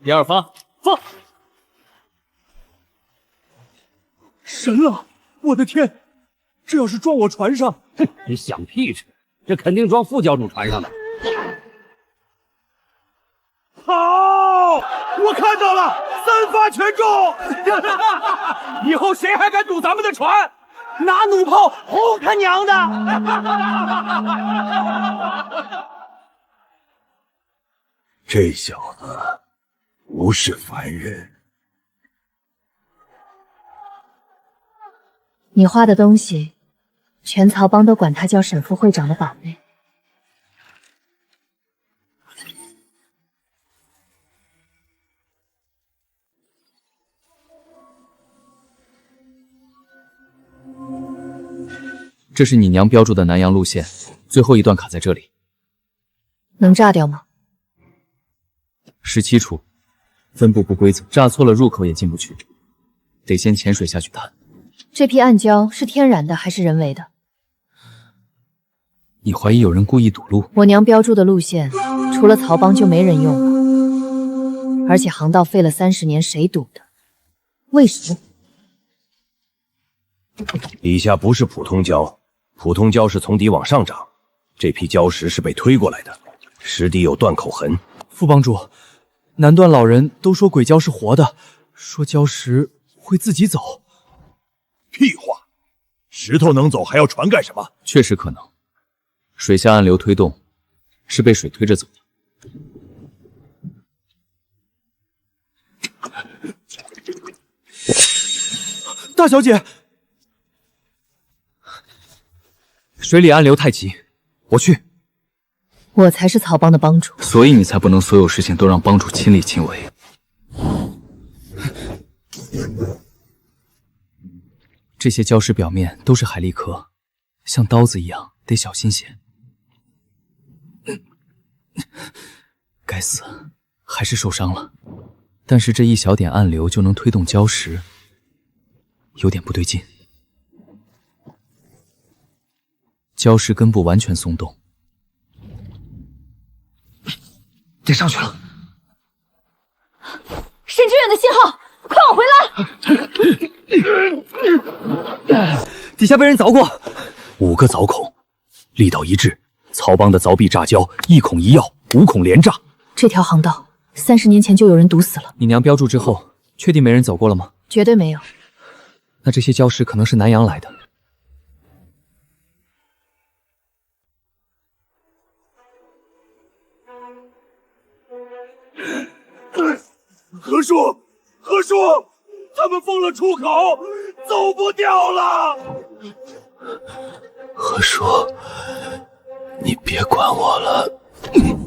第2发，放！神了！我的天，这要是撞我船上，哼，你想屁吃！这肯定装副教主船上的。好，我看到了，3发全中！以后谁还敢堵咱们的船？拿弩炮轰他娘的！这小子不是凡人。你画的东西，全曹帮都管他叫沈副会长的宝贝。这是你娘标注的南阳路线，最后一段卡在这里，能炸掉吗？17处，分布不规则，炸错了入口也进不去，得先潜水下去探。这批暗胶是天然的还是人为的？你怀疑有人故意堵路？我娘标注的路线，除了曹帮就没人用了，而且航道废了30年，谁堵的？为什么？底下不是普通胶，普通胶是从底往上涨，这批胶石是被推过来的，石底有断口痕。副帮主，南段老人都说鬼胶是活的，说礁石会自己走。屁话！石头能走，还要船干什么？确实可能，水下暗流推动，是被水推着走的。大小姐，水里暗流太急，我去。我才是曹帮的帮主，所以你才不能所有事情都让帮主亲力亲为。这些礁石表面都是海蛎壳，像刀子一样，得小心些。该死，还是受伤了。但是这一小点暗流就能推动礁石，有点不对劲。礁石根部完全松动，得上去了。神之远的信号，快往回拉！底下被人凿过，5个凿孔，力道一致。曹帮的凿壁炸胶，一孔一药，5孔连炸。这条航道30年前就有人堵死了。你娘标注之后，确定没人走过了吗？绝对没有。那这些礁石可能是南洋来的。何叔，何叔，他们封了出口，走不掉了。何叔，你别管我了。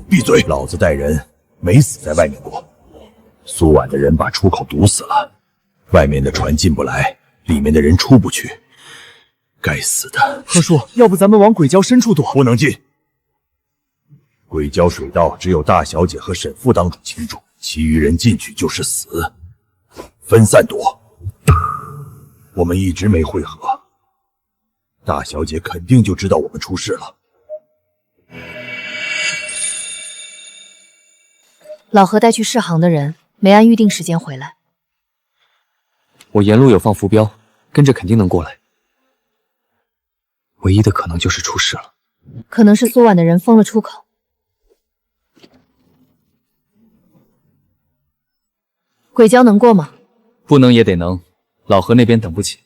闭嘴！老子带人没死在外面过。苏皖的人把出口堵死了，外面的船进不来，里面的人出不去。该死的！何叔，要不咱们往鬼礁深处躲？不能进。鬼礁水道只有大小姐和沈副当主清楚，其余人进去就是死。分散躲。我们一直没会合，大小姐肯定就知道我们出事了。老何带去试航的人没按预定时间回来。我沿路有放浮标，跟着肯定能过来。唯一的可能就是出事了。可能是苏皖的人封了出口。鬼礁能过吗？不能也得能，老何那边等不起。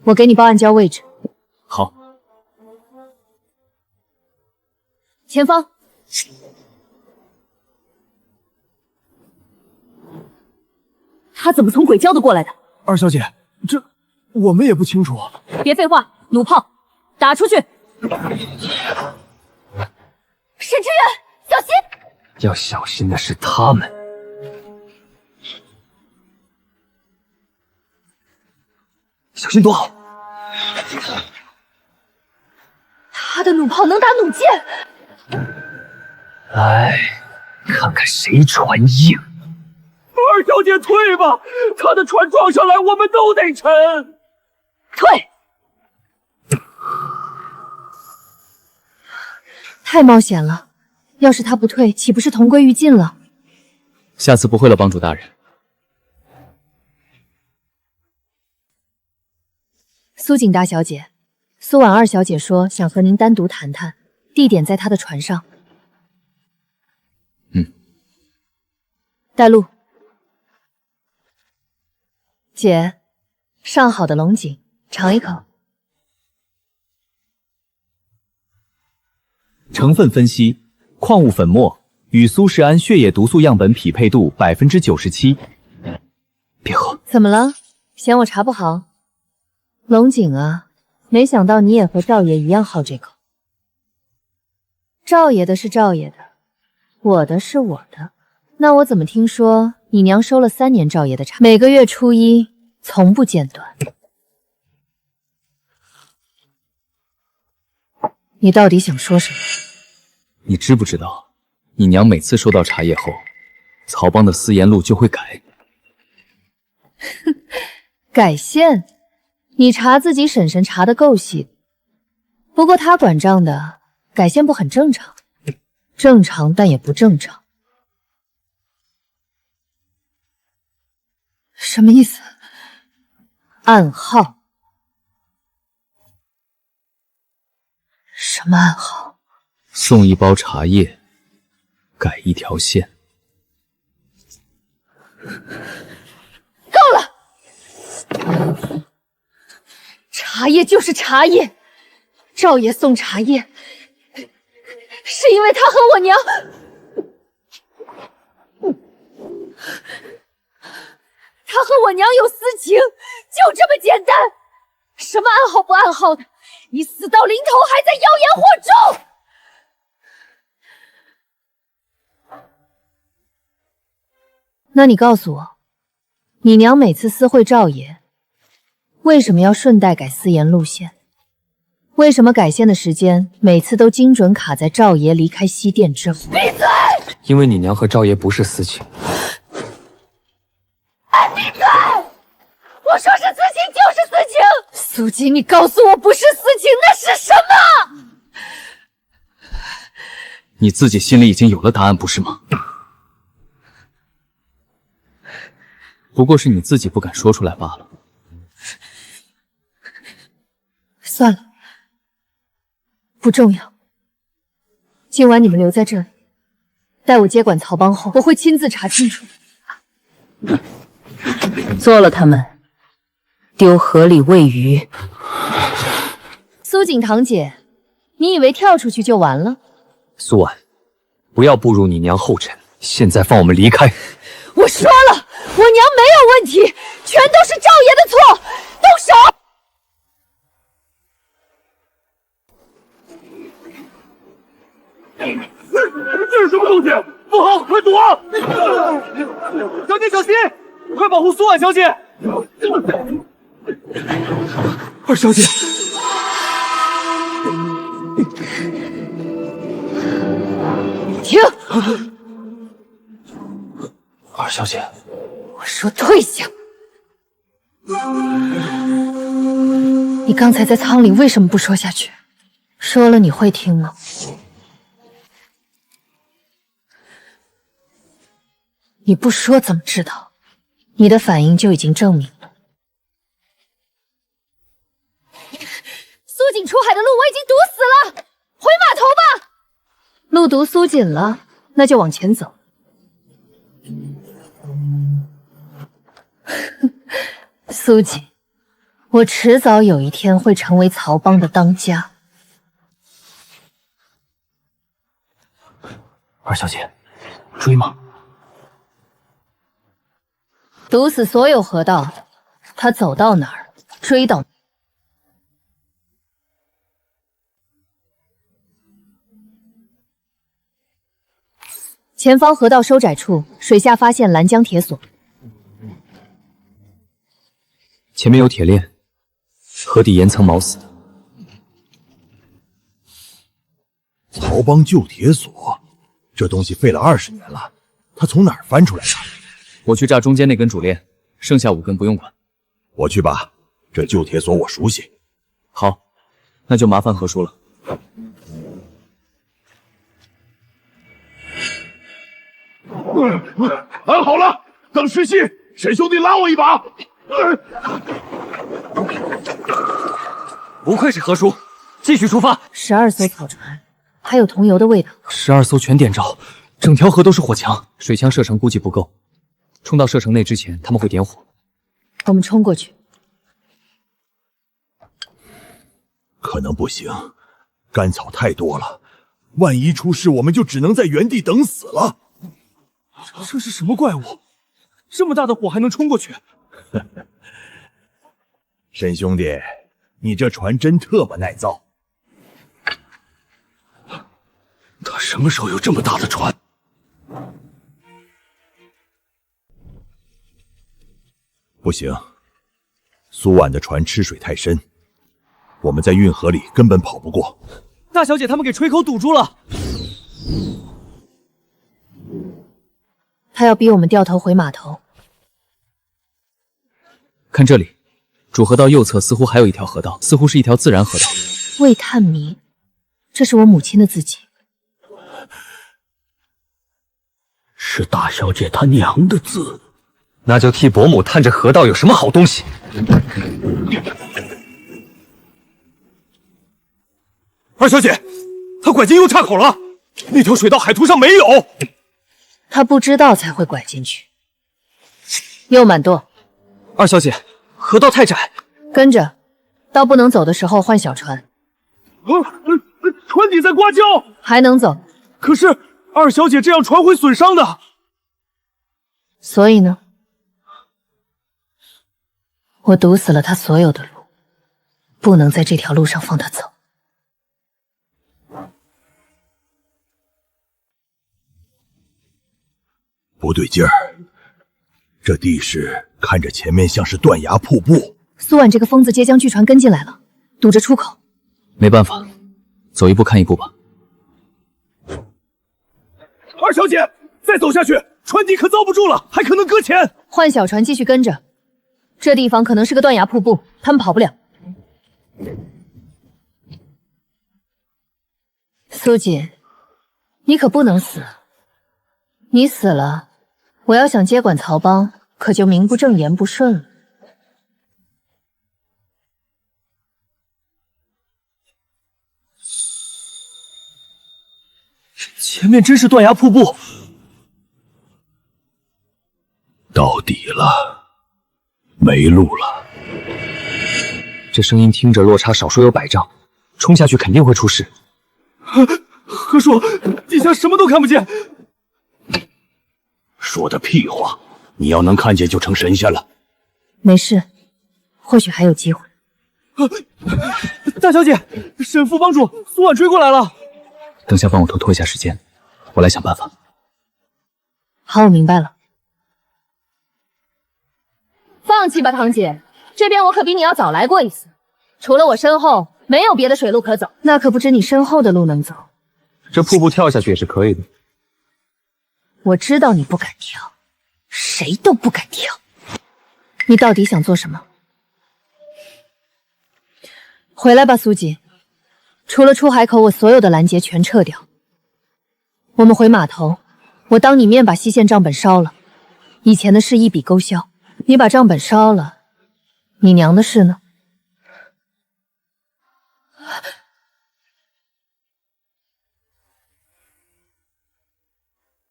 我给你报暗礁位置。好。前方。他怎么从鬼礁的过来的？二小姐，这我们也不清楚。别废话，弩炮打出去！沈志远，小心！要小心的是他们。小心躲好。他的弩炮能打弩箭。来，看看谁船硬。二小姐退吧，他的船撞上来，我们都得沉。退！太冒险了，要是他不退，岂不是同归于尽了？下次不会了，帮主大人。苏锦大小姐，苏婉二小姐说想和您单独谈谈，地点在她的船上。带路。姐，上好的龙井，尝一口。成分分析：矿物粉末与苏世安血液毒素样本匹配度97%。别喝。怎么了？嫌我茶不好？龙井啊，没想到你也和赵爷一样好这口。赵爷的是赵爷的，我的是我的。那我怎么听说你娘收了3年赵爷的茶，每个月初1从不间断？你到底想说什么？你知不知道，你娘每次收到茶叶后，曹帮的私盐录就会改。改线？你查自己婶婶查的够细，不过她管账的，改线不很正常？正常但也不正常。什么意思？暗号？什么暗号？送1包茶叶，改1条线。够了！茶叶就是茶叶，赵爷送茶叶，是因为他和我娘。他和我娘有私情，就这么简单。什么暗号不暗号的，你死到临头还在妖言惑众。那你告诉我，你娘每次私会赵爷，为什么要顺带改私盐路线？为什么改线的时间每次都精准卡在赵爷离开西殿之后？闭嘴！因为你娘和赵爷不是私情。闭嘴！我说是私情就是私情。苏锦，你告诉我不是私情，那是什么？你自己心里已经有了答案，不是吗？不过是你自己不敢说出来罢了。算了，不重要。今晚你们留在这里，待我接管曹帮后，我会亲自查清楚。做了他们，丢河里喂鱼。苏锦堂姐，你以为跳出去就完了？苏婉，不要步入你娘后尘，现在放我们离开。我说了，我娘没有问题，全都是赵爷的错。动手！这是什么东西？不好，快躲！小姐小心，快保护苏婉小姐！二小姐，停！二小姐，我说退下！你刚才在舱里为什么不说下去？说了你会听吗？你不说怎么知道？你的反应就已经证明了。苏锦出海的路我已经堵死了，回码头吧。路堵苏锦了，那就往前走。苏锦，我迟早有一天会成为曹帮的当家。二小姐，追吗？堵死所有河道，他走到哪儿，追到哪儿。前方河道收窄处，水下发现拦江铁索。前面有铁链，河底岩层锚死的。曹帮旧铁索，这东西废了20年了，他从哪儿翻出来的？我去炸中间那根主链，剩下5根不用管。我去吧，这旧铁索我熟悉。好，那就麻烦何叔了。安好了，等时息，沈兄弟拉我一把。不愧是何叔，继续出发。12艘草船，还有桐油的味道。12艘全点着，整条河都是火墙，水枪射程估计不够。冲到射程内之前，他们会点火。我们冲过去。可能不行，干草太多了，万一出事，我们就只能在原地等死了。这是什么怪物？这么大的火还能冲过去？沈兄弟，你这船真特么耐造。他什么时候有这么大的船？不行，苏婉的船吃水太深，我们在运河里根本跑不过。大小姐他们给吹口堵住了。他要逼我们掉头回码头。看这里，主河道右侧似乎还有一条河道，似乎是一条自然河道。魏探明，这是我母亲的字迹。是大小姐她娘的字。那就替伯母探这河道有什么好东西。二小姐，他拐进右岔口了，那条水道海图上没有。他不知道才会拐进去。右满舵。二小姐，河道太窄，跟着，到不能走的时候换小船。船底在刮礁，还能走。可是二小姐这样船会损伤的。所以呢？我堵死了他所有的路，不能在这条路上放他走。不对劲儿，这地势看着前面像是断崖瀑布。苏婉这个疯子接将巨船跟进来了，堵着出口。没办法，走一步看一步吧。二小姐，再走下去，船底可遭不住了，还可能搁浅。换小船继续跟着。这地方可能是个断崖瀑布，他们跑不了。苏锦，你可不能死。你死了，我要想接管曹帮，可就名不正言不顺了。前面真是断崖瀑布，到底了，没路了。这声音听着落差少说有100丈，冲下去肯定会出事。何叔，地下什么都看不见。说的屁话！你要能看见就成神仙了。没事，或许还有机会。大小姐，沈副帮主苏婉追过来了。等下帮我拖一下时间，我来想办法。好，我明白了。放弃吧，堂姐，这边我可比你要早来过一次。除了我身后，没有别的水路可走。那可不止你身后的路能走。这瀑布跳下去也是可以的。我知道你不敢跳，谁都不敢跳。你到底想做什么？回来吧，苏锦。除了出海口，我所有的拦截全撤掉。我们回码头，我当你面把西线账本烧了，以前的事一笔勾销。你把账本烧了，你娘的事呢？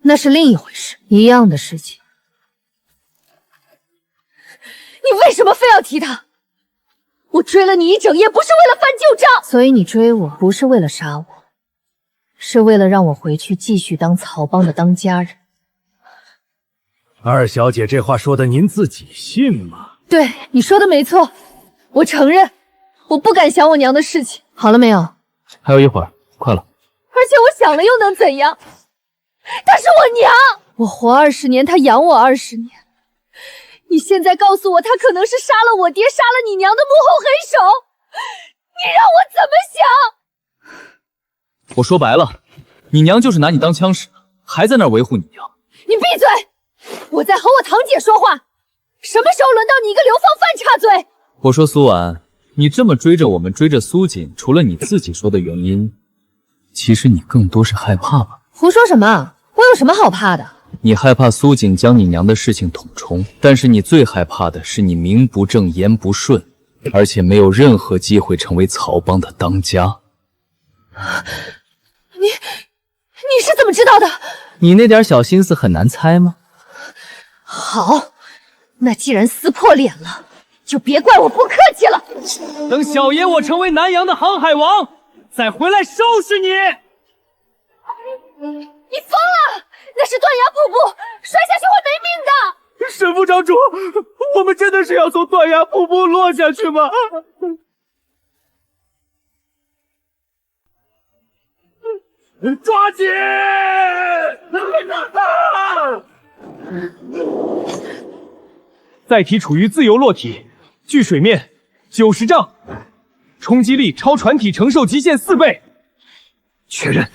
那是另一回事，一样的事情。你为什么非要提他？我追了你一整夜，不是为了翻旧账。所以你追我，不是为了杀我，是为了让我回去继续当曹帮的当家人。二小姐这话说的，您自己信吗？对，你说的没错，我承认，我不敢想我娘的事情。好了没有？还有一会儿，快了。而且我想了又能怎样？她是我娘，我活20年，她养我20年。你现在告诉我，她可能是杀了我爹、杀了你娘的幕后黑手，你让我怎么想？我说白了，你娘就是拿你当枪使，还在那儿维护你娘。你闭嘴！我在和我堂姐说话，什么时候轮到你一个流放犯插嘴？我说苏婉，你这么追着我们，追着苏锦，除了你自己说的原因，其实你更多是害怕吧？胡说什么？我有什么好怕的？你害怕苏锦将你娘的事情统筹，但是你最害怕的是你名不正言不顺，而且没有任何机会成为曹帮的当家。你是怎么知道的？你那点小心思很难猜吗？好，那既然撕破脸了，就别怪我不客气了。等小爷我成为南洋的航海王，再回来收拾你。你疯了！那是断崖瀑布，摔下去会没命的。沈副长主，我们真的是要从断崖瀑布落下去吗？抓紧！载体处于自由落体，距水面90丈，冲击力超船体承受极限4倍。确认。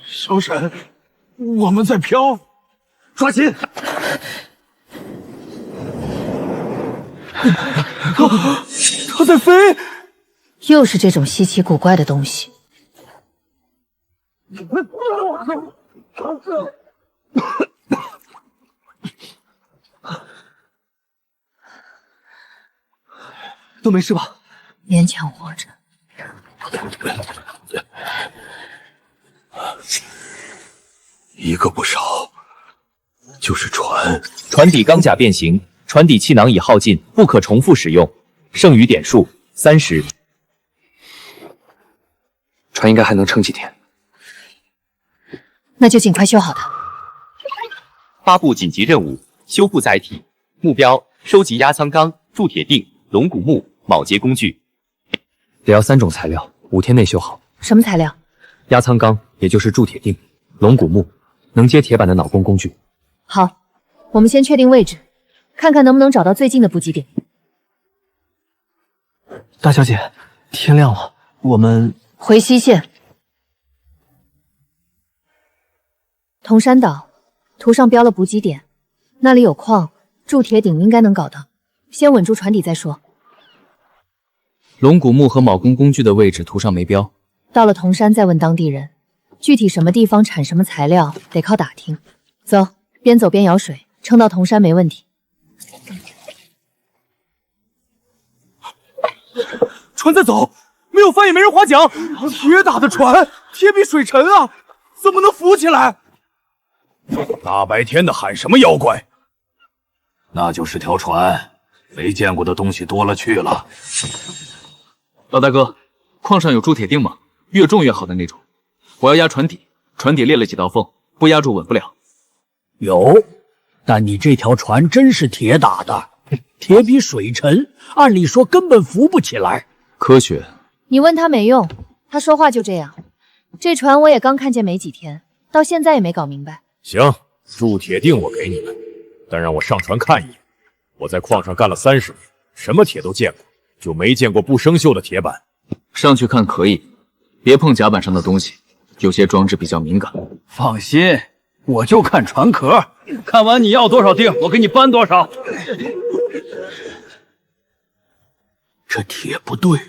小沈，我们在飘，抓紧！它在飞，又是这种稀奇古怪的东西。都没事吧？勉强活着。一个不少，就是船。船底钢甲变形，船底气囊已耗尽，不可重复使用，剩余点数30。船应该还能撑几天。那就尽快修好它。发布紧急任务：修复载体，目标收集压舱钢、铸铁锭、龙骨木、铆接工具。得要3种材料，5天内修好。什么材料？压舱钢，也就是铸铁锭；龙骨木，能接铁板的铆工工具。好，我们先确定位置，看看能不能找到最近的补给点。大小姐，天亮了，我们回西线。铜山岛，图上标了补给点，那里有矿，铸铁鼎应该能搞到。先稳住船底再说。龙骨木和铆工工具的位置图上没标。到了铜山再问当地人，具体什么地方产什么材料，得靠打听。走，边走边舀水，撑到铜山没问题。船在走，没有帆也没人划桨。铁打的船，铁比水沉啊，怎么能浮起来？大白天的喊什么妖怪？那就是条船，没见过的东西多了去了。老大哥，矿上有铸铁锭吗？越重越好的那种。我要压船底，船底裂了几道缝，不压住稳不了。有，但你这条船真是铁打的，铁比水沉，按理说根本浮不起来。科学，你问他没用，他说话就这样。这船我也刚看见没几天，到现在也没搞明白。行，铸铁锭我给你们，但让我上船看一眼。我在矿上干了30年，什么铁都见过，就没见过不生锈的铁板。上去看可以，别碰甲板上的东西，有些装置比较敏感。放心，我就看船壳，看完你要多少锭，我给你搬多少。这铁不对，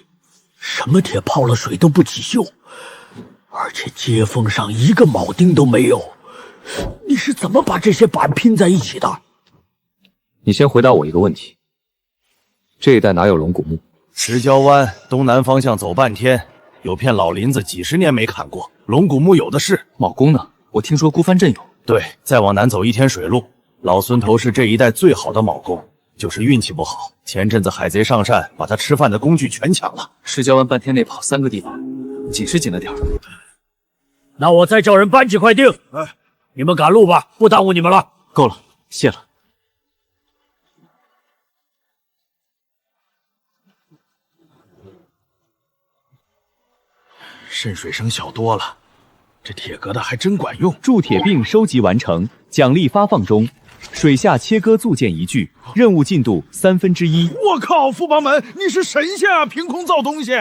什么铁泡了水都不起锈，而且接缝上一个铆钉都没有。你是怎么把这些板拼在一起的？你先回答我一个问题：这一带哪有龙骨木？石礁湾东南方向走半天，有片老林子，几10年没砍过，龙骨木有的是。铆工呢？我听说孤帆镇有。对，再往南走1天水路，老孙头是这一带最好的铆工，就是运气不好，前阵子海贼上山，把他吃饭的工具全抢了。石礁湾半天内跑3个地方，紧是紧了点儿。那我再叫人搬几块锭。你们赶路吧，不耽误你们了。够了，谢了。渗水声小多了，这铁疙瘩还真管用。铸铁锭收集完成，奖励发放中。水下切割铸件1具，任务进度1/3。我靠，副帮门，你是神仙啊！凭空造东西。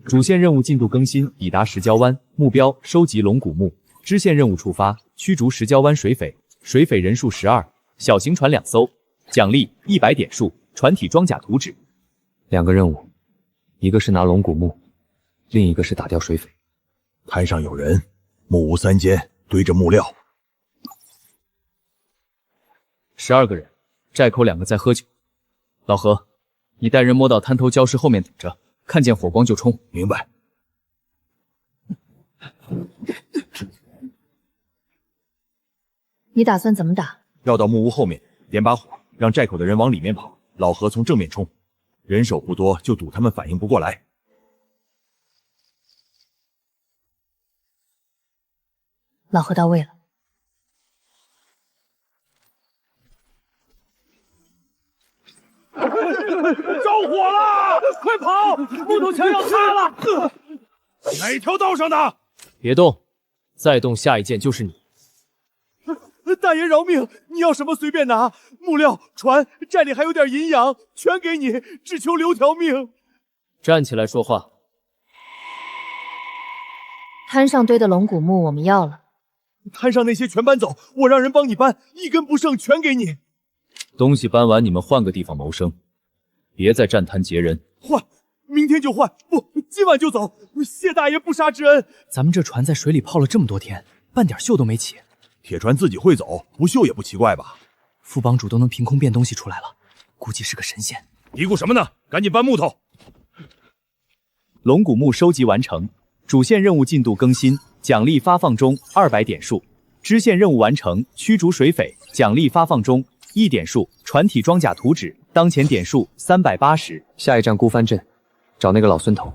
主线任务进度更新，已达石礁湾，目标收集龙骨木。支线任务触发，驱逐石礁湾水匪，水匪人数12，小型船2艘，奖励100点数，船体装甲图纸。2个任务，一个是拿龙骨木，另一个是打掉水匪。滩上有人，木屋3间，堆着木料。12个人，寨口2个在喝酒。老何，你带人摸到滩头礁石后面等着，看见火光就冲。明白。你打算怎么打？绕到木屋后面，点把火，让寨口的人往里面跑。老何从正面冲，人手不多，就赌他们反应不过来。老何到位了。着火了！快跑！木头墙要塌了！哪条道上的？别动，再动下一件就是你。大爷饶命！你要什么随便拿，木料、船，寨里还有点银养，全给你，只求留条命。站起来说话。滩上堆的龙骨木我们要了。滩上那些全搬走，我让人帮你搬，一根不剩，全给你。东西搬完，你们换个地方谋生，别再占滩劫人。换，明天就换，不，今晚就走。谢大爷不杀之恩。咱们这船在水里泡了这么多天，半点锈都没起。铁船自己会走，不锈也不奇怪吧？副帮主都能凭空变东西出来了，估计是个神仙。嘀咕什么呢？赶紧搬木头。龙骨木收集完成，主线任务进度更新，奖励发放中200点数。支线任务完成，驱逐水匪，奖励发放中1点数。船体装甲图纸，当前点数380。下一站孤帆镇，找那个老孙头。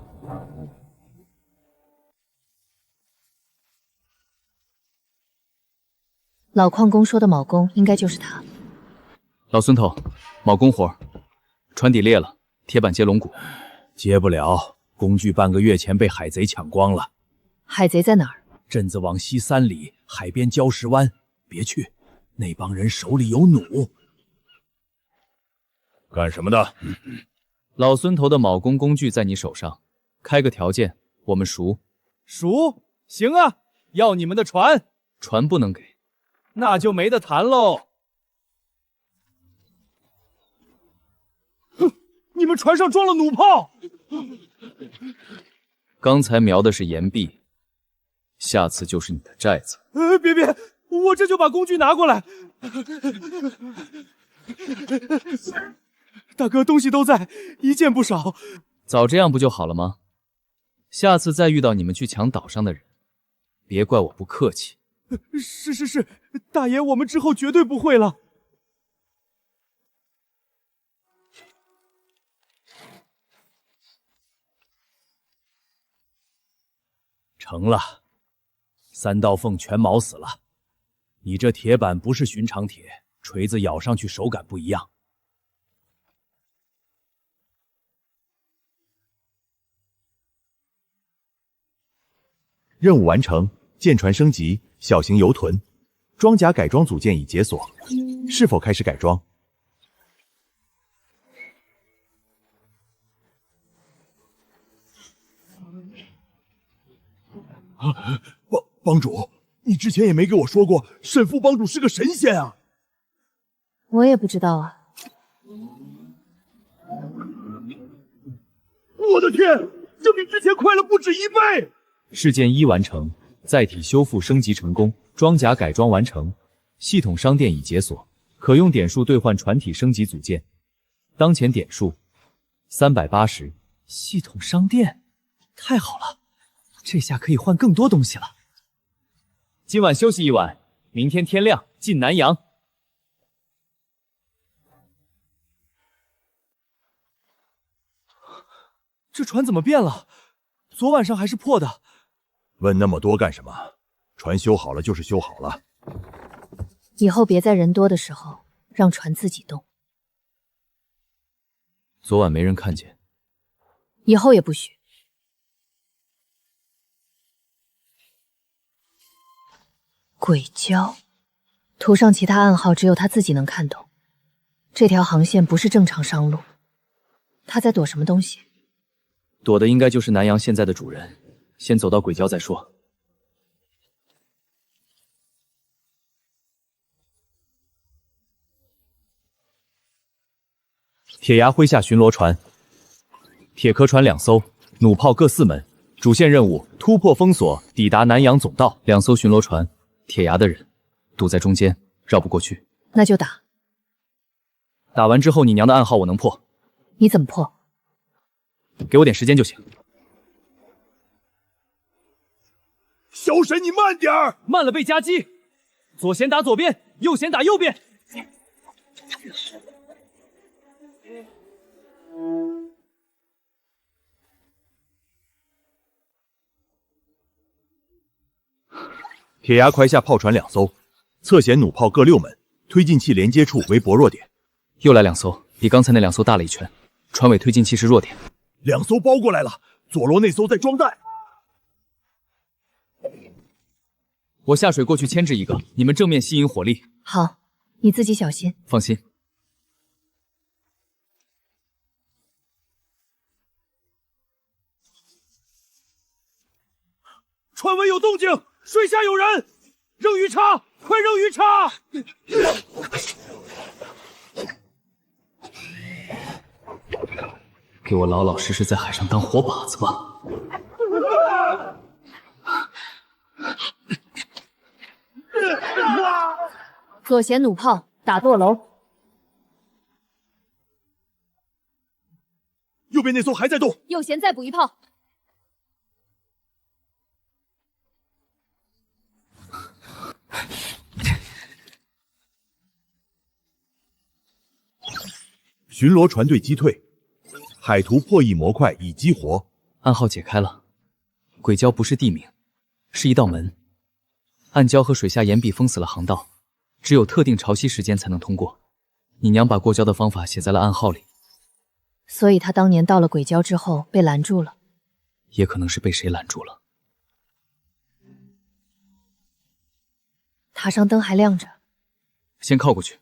老矿工说的铆工应该就是他。老孙头，铆工活，船底裂了，铁板接龙骨，接不了。工具半个月前被海贼抢光了。海贼在哪儿？镇子往西3里，海边礁石湾。别去，那帮人手里有弩。干什么的？老孙头的铆工工具在你手上，开个条件，我们赎。赎？行啊，要你们的船。船不能给。那就没得谈喽。你们船上装了弩炮。刚才瞄的是岩壁，下次就是你的寨子。别，我这就把工具拿过来。大哥，东西都在，一件不少。早这样不就好了吗？下次再遇到你们去抢岛上的人，别怪我不客气。是，大爷，我们之后绝对不会了。成了，3道缝全铆死了。你这铁板不是寻常铁，锤子咬上去手感不一样。任务完成，舰船升级，小型游轮，装甲改装组件已解锁，是否开始改装？帮主，你之前也没给我说过，沈副帮主是个神仙啊！我也不知道啊。我的天，这比之前快了不止1倍！事件1完成，载体修复升级成功，装甲改装完成，系统商店已解锁，可用点数兑换船体升级组件，当前点数380。系统商店，太好了，这下可以换更多东西了。今晚休息一晚，明天天亮进南洋。这船怎么变了？昨晚上还是破的。问那么多干什么？船修好了就是修好了。以后别在人多的时候让船自己动。昨晚没人看见，以后也不许。鬼礁，图上其他暗号只有他自己能看懂。这条航线不是正常商路，他在躲什么东西？躲的应该就是南洋现在的主人。先走到鬼礁再说。铁牙麾下巡逻船，铁壳船2艘，弩炮各4门。主线任务：突破封锁，抵达南洋总道。2艘巡逻船，铁牙的人堵在中间，绕不过去。那就打。打完之后，你娘的暗号我能破。你怎么破？给我点时间就行。小沈，你慢点儿！慢了被夹击。左舷打左边，右舷打右边。铁牙麾下炮船2艘，侧舷弩炮各6门，推进器连接处为薄弱点。又来2艘，比刚才那2艘大了一圈，船尾推进器是弱点。2艘包过来了，左罗那艘在装弹。我下水过去牵制一个，你们正面吸引火力。好，你自己小心。放心。船尾有动静，水下有人，扔鱼叉，快扔鱼叉！给我老老实实在海上当活靶子吧。左舷弩炮打舵楼，右边那艘还在动，右舷再补一炮。巡逻船队击退，海图破译模块已激活。暗号解开了，鬼礁不是地名，是一道门。暗礁和水下岩壁封死了航道，只有特定潮汐时间才能通过。你娘把过礁的方法写在了暗号里，所以他当年到了鬼礁之后被拦住了，也可能是被谁拦住了。塔上灯还亮着，先靠过去。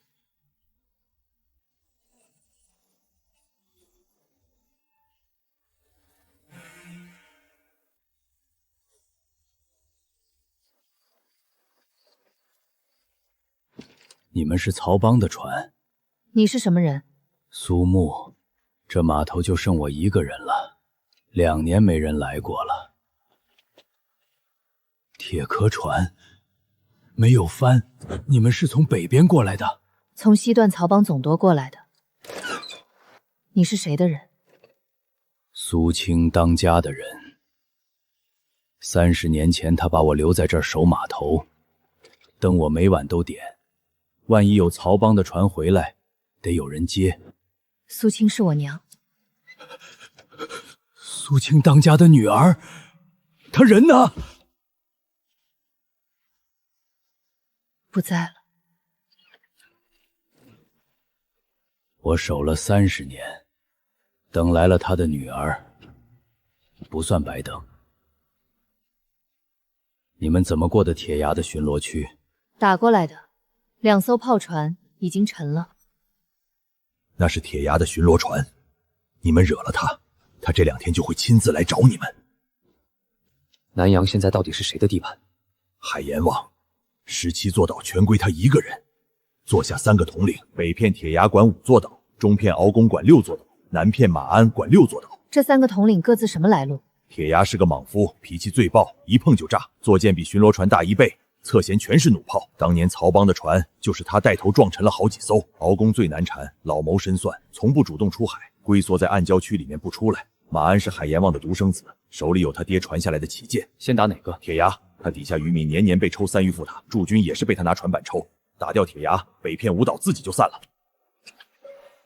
你们是曹帮的船？你是什么人？苏木，这码头就剩我一个人了，2年没人来过了。铁壳船没有翻，你们是从北边过来的？从西段曹帮总舵过来的。你是谁的人？苏青当家的人。30年前，他把我留在这儿守码头，灯我每晚都点，万一有曹帮的船回来，得有人接。苏青是我娘。苏青当家的女儿，她人呢？不在了。我守了30年，等来了他的女儿，不算白等。你们怎么过的铁崖的巡逻区？打过来的，2艘炮船已经沉了。那是铁崖的巡逻船，你们惹了他，他这2天就会亲自来找你们。南洋现在到底是谁的地盘？海阎王，17座岛全归他一个人，坐下3个统领，北片铁崖管5座岛，中片鳌宫管6座岛，南片马鞍管6座岛。这3个统领各自什么来路？铁崖是个莽夫，脾气最暴，一碰就炸，坐舰比巡逻船大1倍，侧舷全是弩炮。当年曹帮的船就是他带头撞沉了好几艘。鳌宫最难缠，老谋深算，从不主动出海，龟缩在暗礁区里面不出来。马鞍是海阎王的独生子，手里有他爹传下来的旗舰。先打哪个？铁崖，他底下渔民年年被抽3渔副塔，驻军也是被他拿船板抽。打掉铁崖，北片5岛自己就散了。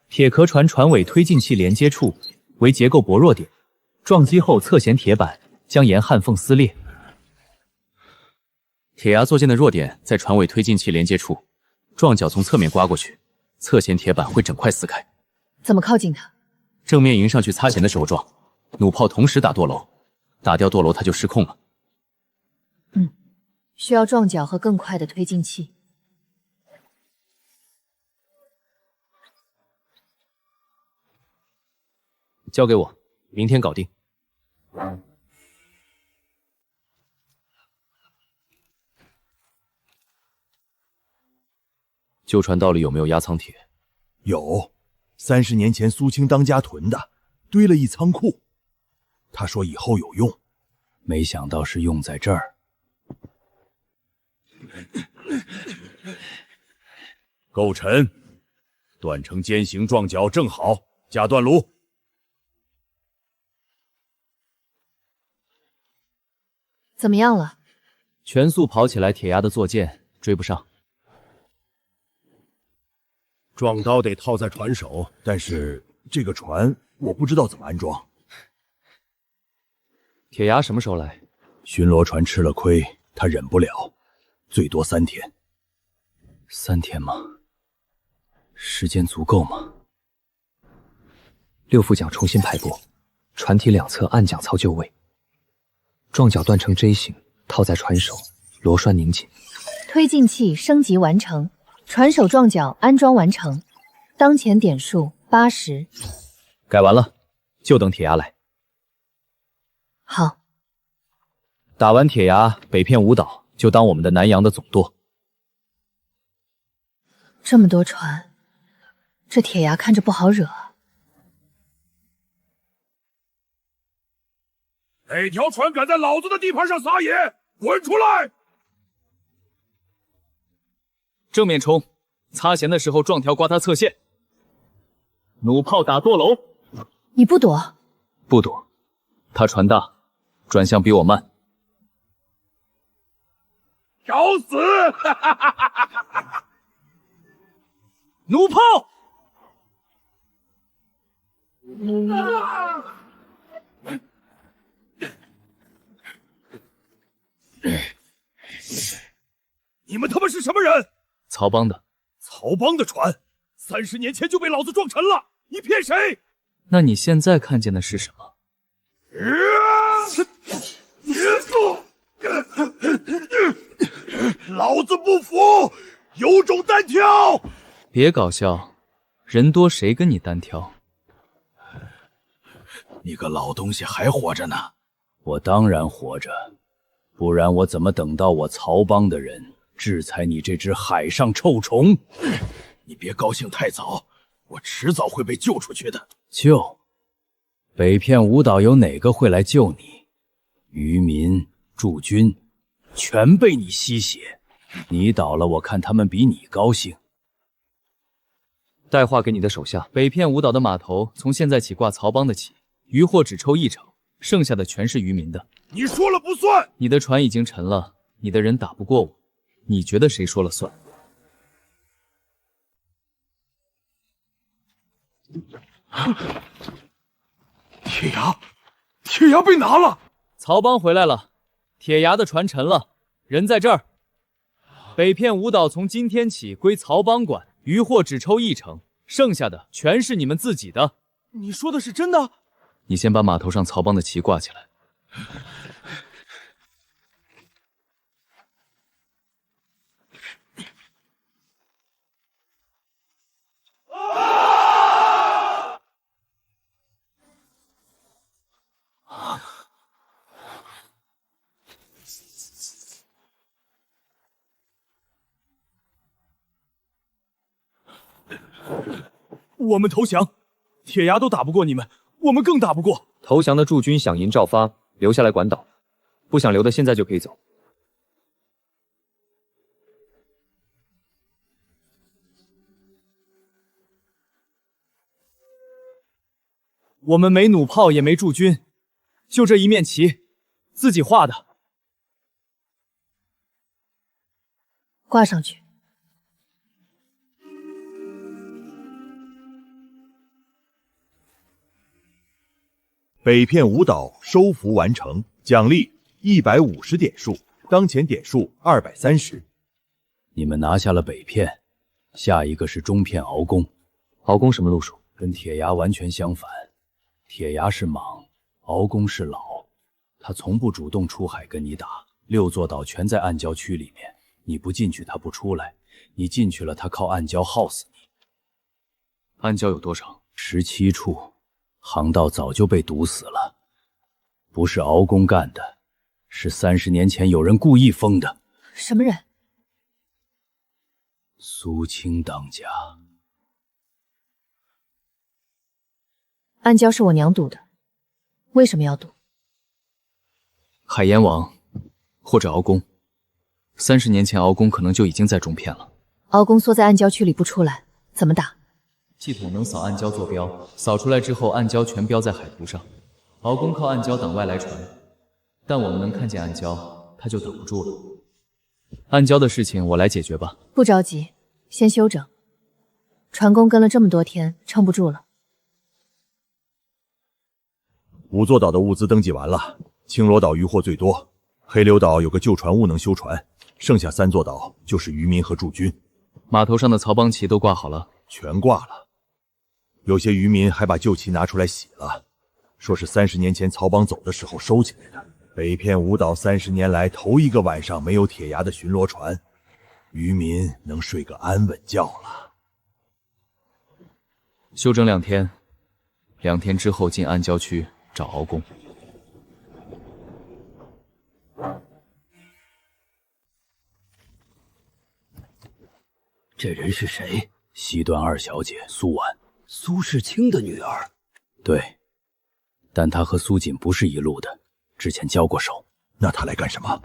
铁壳船船尾推进器连接处为结构薄弱点，撞击后侧舷铁板将沿焊缝撕裂。铁崖坐舰的弱点在船尾推进器连接处，撞角从侧面刮过去，侧舷铁板会整块撕开。怎么靠近他？正面迎上去擦舷的时候撞，弩炮同时打舵楼，打掉舵楼他就失控了。需要撞角和更快的推进器。交给我，明天搞定。旧船道里有没有压舱铁？有，30年前苏青当家囤的，堆了一仓库。他说以后有用，没想到是用在这儿。构沉，断成尖形撞角正好，架断炉。怎么样了？全速跑起来，铁崖的坐舰追不上。撞刀得套在船首，但是这个船我不知道怎么安装。铁崖什么时候来？巡逻船吃了亏，他忍不了，最多3天。3天吗？时间足够吗？6副桨重新排布，船体2侧按桨操就位，撞角断成 J 型，套在船首，螺栓拧紧。推进器升级完成，船首撞角安装完成，当前点数80。改完了，就等铁崖来。好。打完铁崖，北片5岛就当我们的南洋的总舵。这么多船，这铁崖看着不好惹啊。哪条船敢在老子的地盘上撒野，滚出来！正面冲，擦舷的时候撞条刮他侧线。弩炮打舵楼。你不躲？不躲，他船大，转向比我慢。找死！弩炮！你们他妈是什么人？曹帮的。曹帮的船，30年前就被老子撞沉了，你骗谁？那你现在看见的是什么？老子不服，有种单挑！别搞笑，人多谁跟你单挑？你个老东西还活着呢！我当然活着，不然我怎么等到我曹帮的人制裁你这只海上臭虫？你别高兴太早，我迟早会被救出去的。救？北片五岛有哪个会来救你？渔民、驻军，全被你吸血。你倒了，我看他们比你高兴。带话给你的手下，北片五岛的码头从现在起挂曹帮的旗，渔获只抽1成，剩下的全是渔民的。你说了不算。你的船已经沉了，你的人打不过我，你觉得谁说了算？铁牙，铁牙被拿了。曹帮回来了，铁牙的船沉了，人在这儿。北片五岛从今天起归曹帮管，渔获只抽1成，剩下的全是你们自己的。你说的是真的？你先把码头上曹帮的旗挂起来。我们投降，铁牙都打不过你们，我们更打不过。投降的驻军响银照发，留下来管岛；不想留的现在就可以走。我们没弩炮，也没驻军，就这一面旗，自己画的。挂上去。北片五岛收服完成，奖励150点数，当前点数230。你们拿下了北片，下一个是中片鳌宫。鳌宫什么路数？跟铁牙完全相反。铁牙是莽，鳌宫是老，他从不主动出海跟你打。6座岛全在暗礁区里面，你不进去他不出来，你进去了他靠暗礁耗死你。暗礁有多长？17处。航道早就被堵死了，不是鳌宫干的，是30年前有人故意封的。什么人？苏青当家。暗礁是我娘堵的，为什么要堵？海阎王，或者鳌宫。30年前鳌宫可能就已经在中片了。鳌宫缩在暗礁区里不出来，怎么打？系统能扫暗礁坐标，扫出来之后暗礁全标在海图上。鳌宫靠暗礁挡外来船，但我们能看见暗礁，他就挡不住了。暗礁的事情我来解决吧。不着急，先休整。船工跟了这么多天，撑不住了。5座岛的物资登记完了，青罗岛渔获最多，黑柳岛有个旧船坞能修船，剩下3座岛就是渔民和驻军。码头上的曹帮旗都挂好了？全挂了。有些渔民还把旧旗拿出来洗了，说是30年前曹帮走的时候收起来的。北片五岛30年来头一个晚上没有铁牙的巡逻船，渔民能睡个安稳觉了。休整2天，2天之后进暗礁区找鳌宫。这人是谁？西段2小姐苏婉，苏世清的女儿。对，但她和苏锦不是一路的，之前交过手。那她来干什么？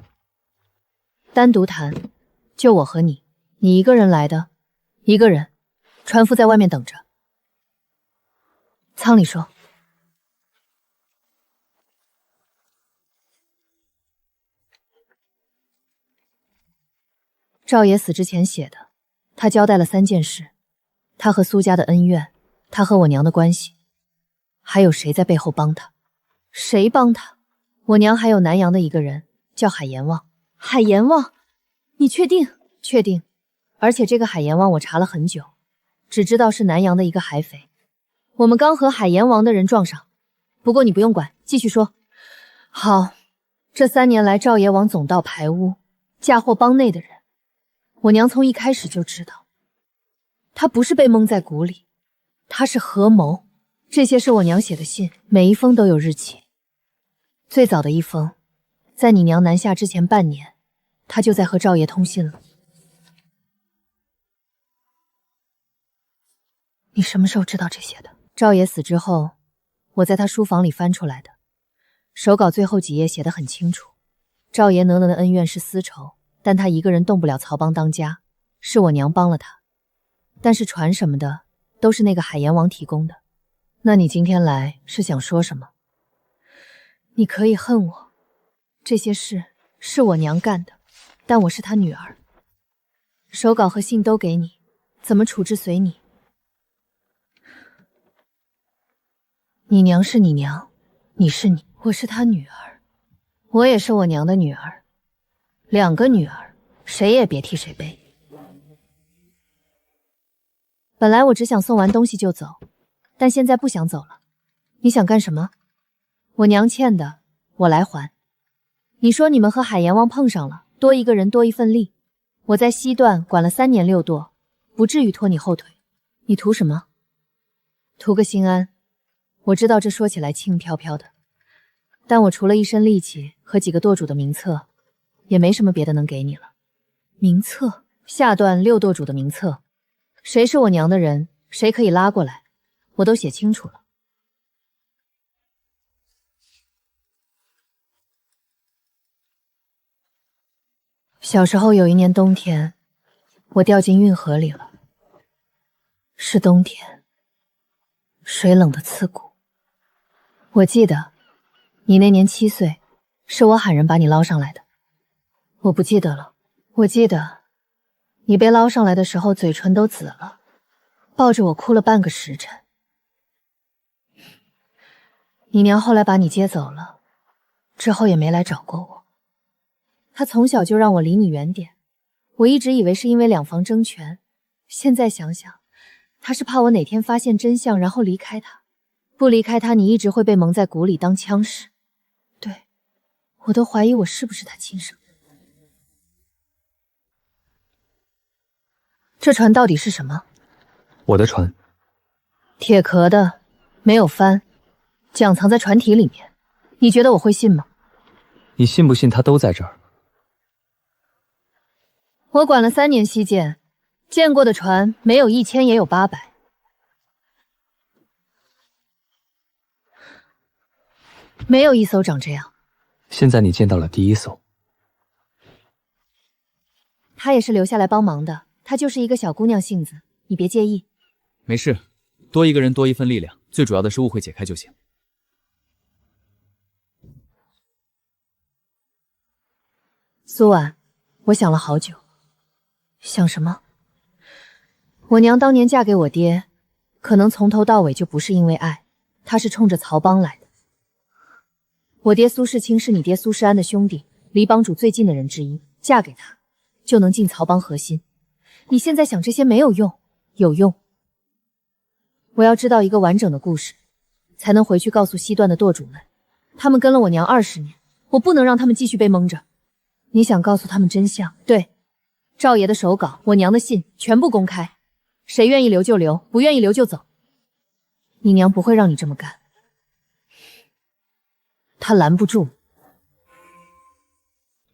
单独谈，就我和你，你一个人来的，一个人，船夫在外面等着。舱里说。赵爷死之前写的，他交代了3件事：他和苏家的恩怨，他和我娘的关系，还有谁在背后帮他？谁帮他？我娘还有南阳的一个人，叫海阎王。海阎王，你确定？确定。而且这个海阎王我查了很久，只知道是南阳的一个海匪。我们刚和海阎王的人撞上，不过你不用管，继续说。好，这3年来赵爷王总到排污，嫁祸帮内的人。我娘从一开始就知道，他不是被蒙在鼓里，他是合谋。这些是我娘写的信，每一封都有日期。最早的一封，在你娘南下之前半年，她就在和赵爷通信了。你什么时候知道这些的？赵爷死之后，我在他书房里翻出来的。手稿最后几页写得很清楚，赵爷的恩怨是私仇，但他一个人动不了曹帮当家，是我娘帮了他。但是船什么的都是那个海阎王提供的。那你今天来是想说什么？你可以恨我，这些事是我娘干的，但我是她女儿。手稿和信都给你，怎么处置随你。你娘是你娘，你是你，我是她女儿，我也是我娘的女儿，两个女儿，谁也别替谁背。本来我只想送完东西就走，但现在不想走了。你想干什么？我娘欠的，我来还。你说你们和海阎王碰上了，多一个人多一份力。我在西段管了3年6舵，不至于拖你后腿。你图什么？图个心安。我知道这说起来轻飘飘的，但我除了一身力气和几个舵主的名册，也没什么别的能给你了。名册？下段6舵主的名册，谁是我娘的人，谁可以拉过来，我都写清楚了。小时候有一年冬天，我掉进运河里了。是冬天，水冷得刺骨。我记得你那年7岁，是我喊人把你捞上来的。我不记得了，我记得你被捞上来的时候嘴唇都紫了，抱着我哭了半个时辰。你娘后来把你接走了，之后也没来找过我。她从小就让我离你远点，我一直以为是因为两房争权，现在想想，她是怕我哪天发现真相然后离开她。不离开她，你一直会被蒙在鼓里当枪使。对，我都怀疑我是不是她亲生的。这船到底是什么？我的船。铁壳的，没有帆，桨藏在船体里面。你觉得我会信吗？你信不信它都在这儿？我管了3年西舰，见过的船没有1000也有800。没有一艘长这样。现在你见到了第一艘。她也是留下来帮忙的，她就是一个小姑娘性子，你别介意。没事，多一个人多一份力量，最主要的是误会解开就行。苏婉，我想了好久。想什么？我娘当年嫁给我爹，可能从头到尾就不是因为爱，她是冲着曹帮来的。我爹苏世清是你爹苏世安的兄弟，离帮主最近的人之一，嫁给他就能进曹帮核心。你现在想这些没有用，有用。我要知道一个完整的故事，才能回去告诉西段的舵主们，他们跟了我娘20年，我不能让他们继续被蒙着。你想告诉他们真相？对，赵爷的手稿，我娘的信，全部公开，谁愿意留就留，不愿意留就走。你娘不会让你这么干，她拦不住。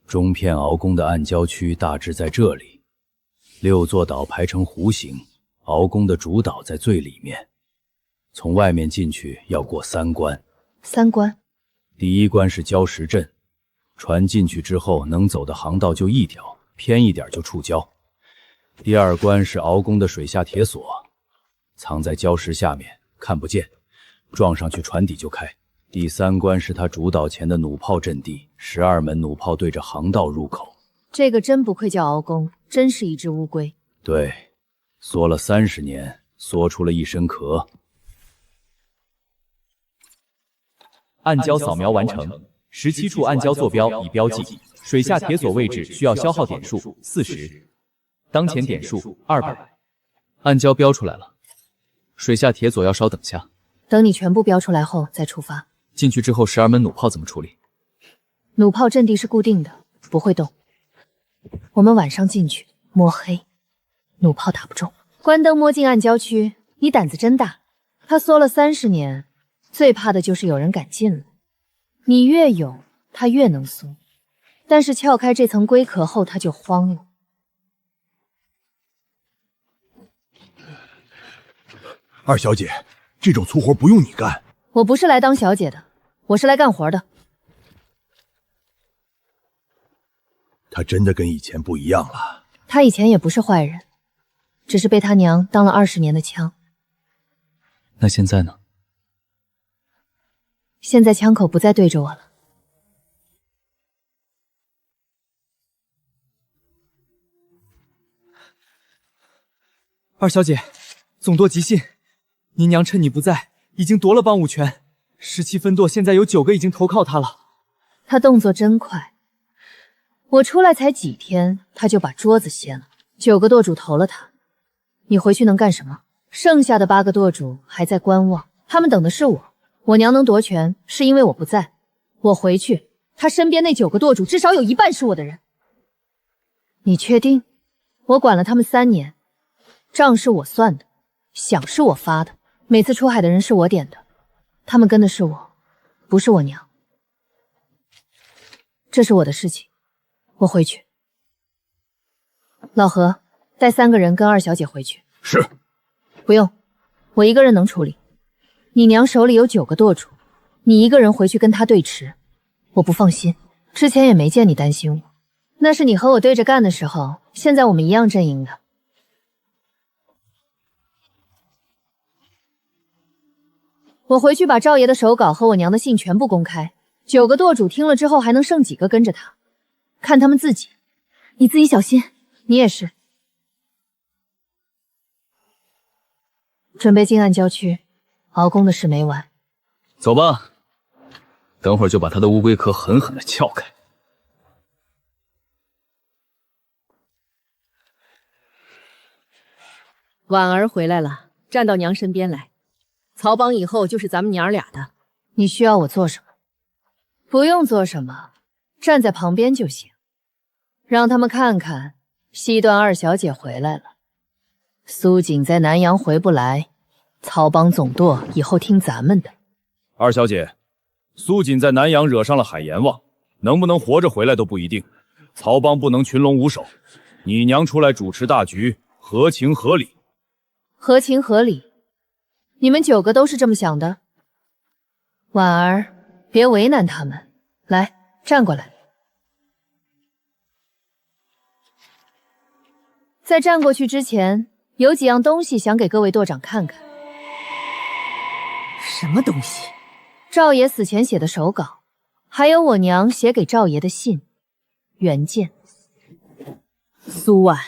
中片鳌宫的暗礁区大致在这里，6座岛排成弧形，鳌宫的主岛在最里面。从外面进去要过3关。3关？第1关是礁石阵，船进去之后能走的航道就1条，偏一点就触礁。第2关是鳌宫的水下铁索，藏在礁石下面，看不见，撞上去船底就开。第3关是他主岛前的弩炮阵地，12门弩炮对着航道入口。这个真不愧叫鳌宫，真是一只乌龟。对，缩了30年，缩出了一身壳。暗礁扫描完成，17处暗礁坐标已标记，水下铁索位置需要消耗点数40，当前点数200。暗礁标出来了，水下铁索要稍等下。等你全部标出来后再出发。进去之后，12门弩炮怎么处理？弩炮阵地是固定的，不会动。我们晚上进去，摸黑，弩炮打不中。关灯摸进暗礁区，你胆子真大。他缩了30年，最怕的就是有人敢进了。你越勇，他越能缩。但是撬开这层龟壳后，他就慌了。二小姐，这种粗活不用你干。我不是来当小姐的，我是来干活的。他真的跟以前不一样了。他以前也不是坏人，只是被他娘当了20年的枪。那现在呢？现在枪口不再对着我了。二小姐，总舵急信，您娘趁你不在，已经夺了帮务权。17分舵现在有9个已经投靠他了。他动作真快，我出来才几天，他就把桌子掀了。9个舵主投了他，你回去能干什么？剩下的8个舵主还在观望，他们等的是我。我娘能夺权，是因为我不在。我回去，他身边那9个舵主至少有1半是我的人。你确定？我管了他们3年，账是我算的，饷是我发的，每次出海的人是我点的，他们跟的是我，不是我娘。这是我的事情，我回去。老何，带3个人跟二小姐回去。是。不用，我一个人能处理。你娘手里有9个舵主，你一个人回去跟她对持，我不放心。之前也没见你担心我，那是你和我对着干的时候，现在我们一样阵营的。我回去把赵爷的手稿和我娘的信全部公开，9个舵主听了之后还能剩几个跟着他，看他们自己。你自己小心，你也是。准备进暗郊区，熬工的事没完。走吧，等会儿就把他的乌龟壳狠狠地撬开。婉儿回来了，站到娘身边来。曹帮以后就是咱们娘俩的。你需要我做什么？不用做什么，站在旁边就行。让他们看看西段二小姐回来了。苏锦在南阳回不来，曹帮总舵以后听咱们的。二小姐，苏锦在南阳惹上了海阎王，能不能活着回来都不一定。曹帮不能群龙无首，你娘出来主持大局，合情合理。合情合理，你们9个都是这么想的？婉儿，别为难他们，来，站过来。在站过去之前，有几样东西想给各位舵长看看。什么东西？赵爷死前写的手稿，还有我娘写给赵爷的信原件。苏婉，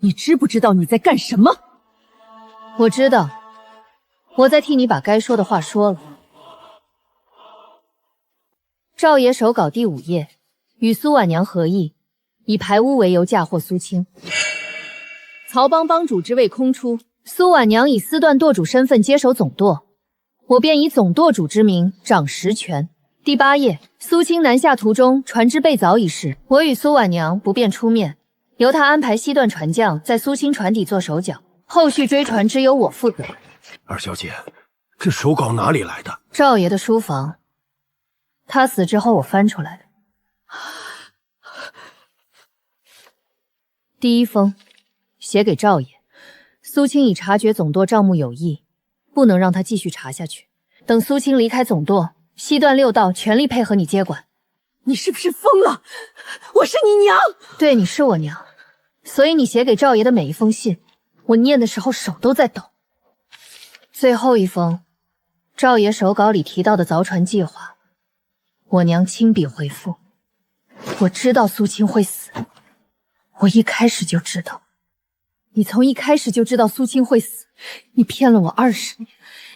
你知不知道你在干什么？我知道，我在替你把该说的话说了。赵爷手稿第5页，与苏婉娘合议，以排污为由嫁祸苏青。曹帮帮主之位空出，苏婉娘以私断舵主身份接手总舵，我便以总舵主之名掌实权。第8页，苏青南下途中船只被凿一事，我与苏婉娘不便出面，由她安排西段船将在苏青船底做手脚，后续追船只由我负责。二小姐，这手稿哪里来的？赵爷的书房，他死之后我翻出来的。第1封，写给赵爷，苏青已察觉总舵账目有异，不能让他继续查下去。等苏青离开总舵，西段6道全力配合你接管。你是不是疯了？我是你娘。对，你是我娘，所以你写给赵爷的每一封信，我念的时候手都在抖。最后1封，赵爷手稿里提到的凿船计划，我娘亲笔回复。我知道苏青会死，我一开始就知道。你从一开始就知道苏青会死，你骗了我20年，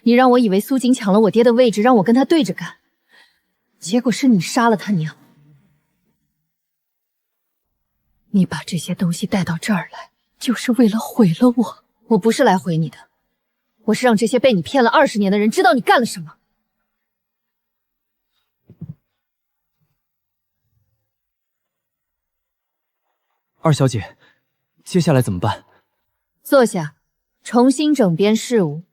你让我以为苏锦抢了我爹的位置，让我跟他对着干，结果是你杀了他娘。你把这些东西带到这儿来，就是为了毁了我。我不是来毁你的，我是让这些被你骗了20年的人知道你干了什么。二小姐，接下来怎么办？坐下，重新整编事务，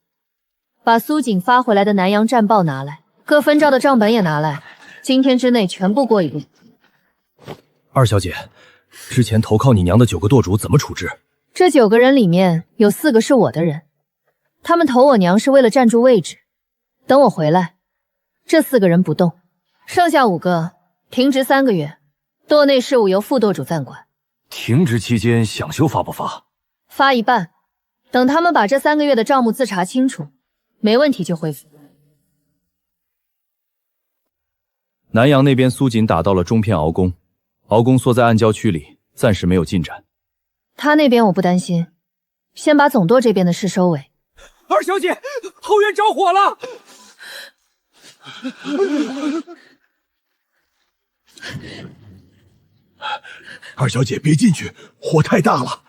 把苏锦发回来的南洋战报拿来，各分照的账本也拿来，今天之内全部过一遍。二小姐，之前投靠你娘的9个舵主怎么处置？这9个人里面有4个是我的人，他们投我娘是为了占住位置，等我回来，这4个人不动，剩下5个停职3个月，舵内事务由副舵主暂管。停职期间想修发不发？发一半，等他们把这3个月的账目自查清楚，没问题就恢复。南阳那边苏锦打到了中片鳌宫，鳌宫缩在暗礁区里，暂时没有进展。他那边我不担心，先把总舵这边的事收尾。二小姐，后院着火了！二小姐别进去，火太大了。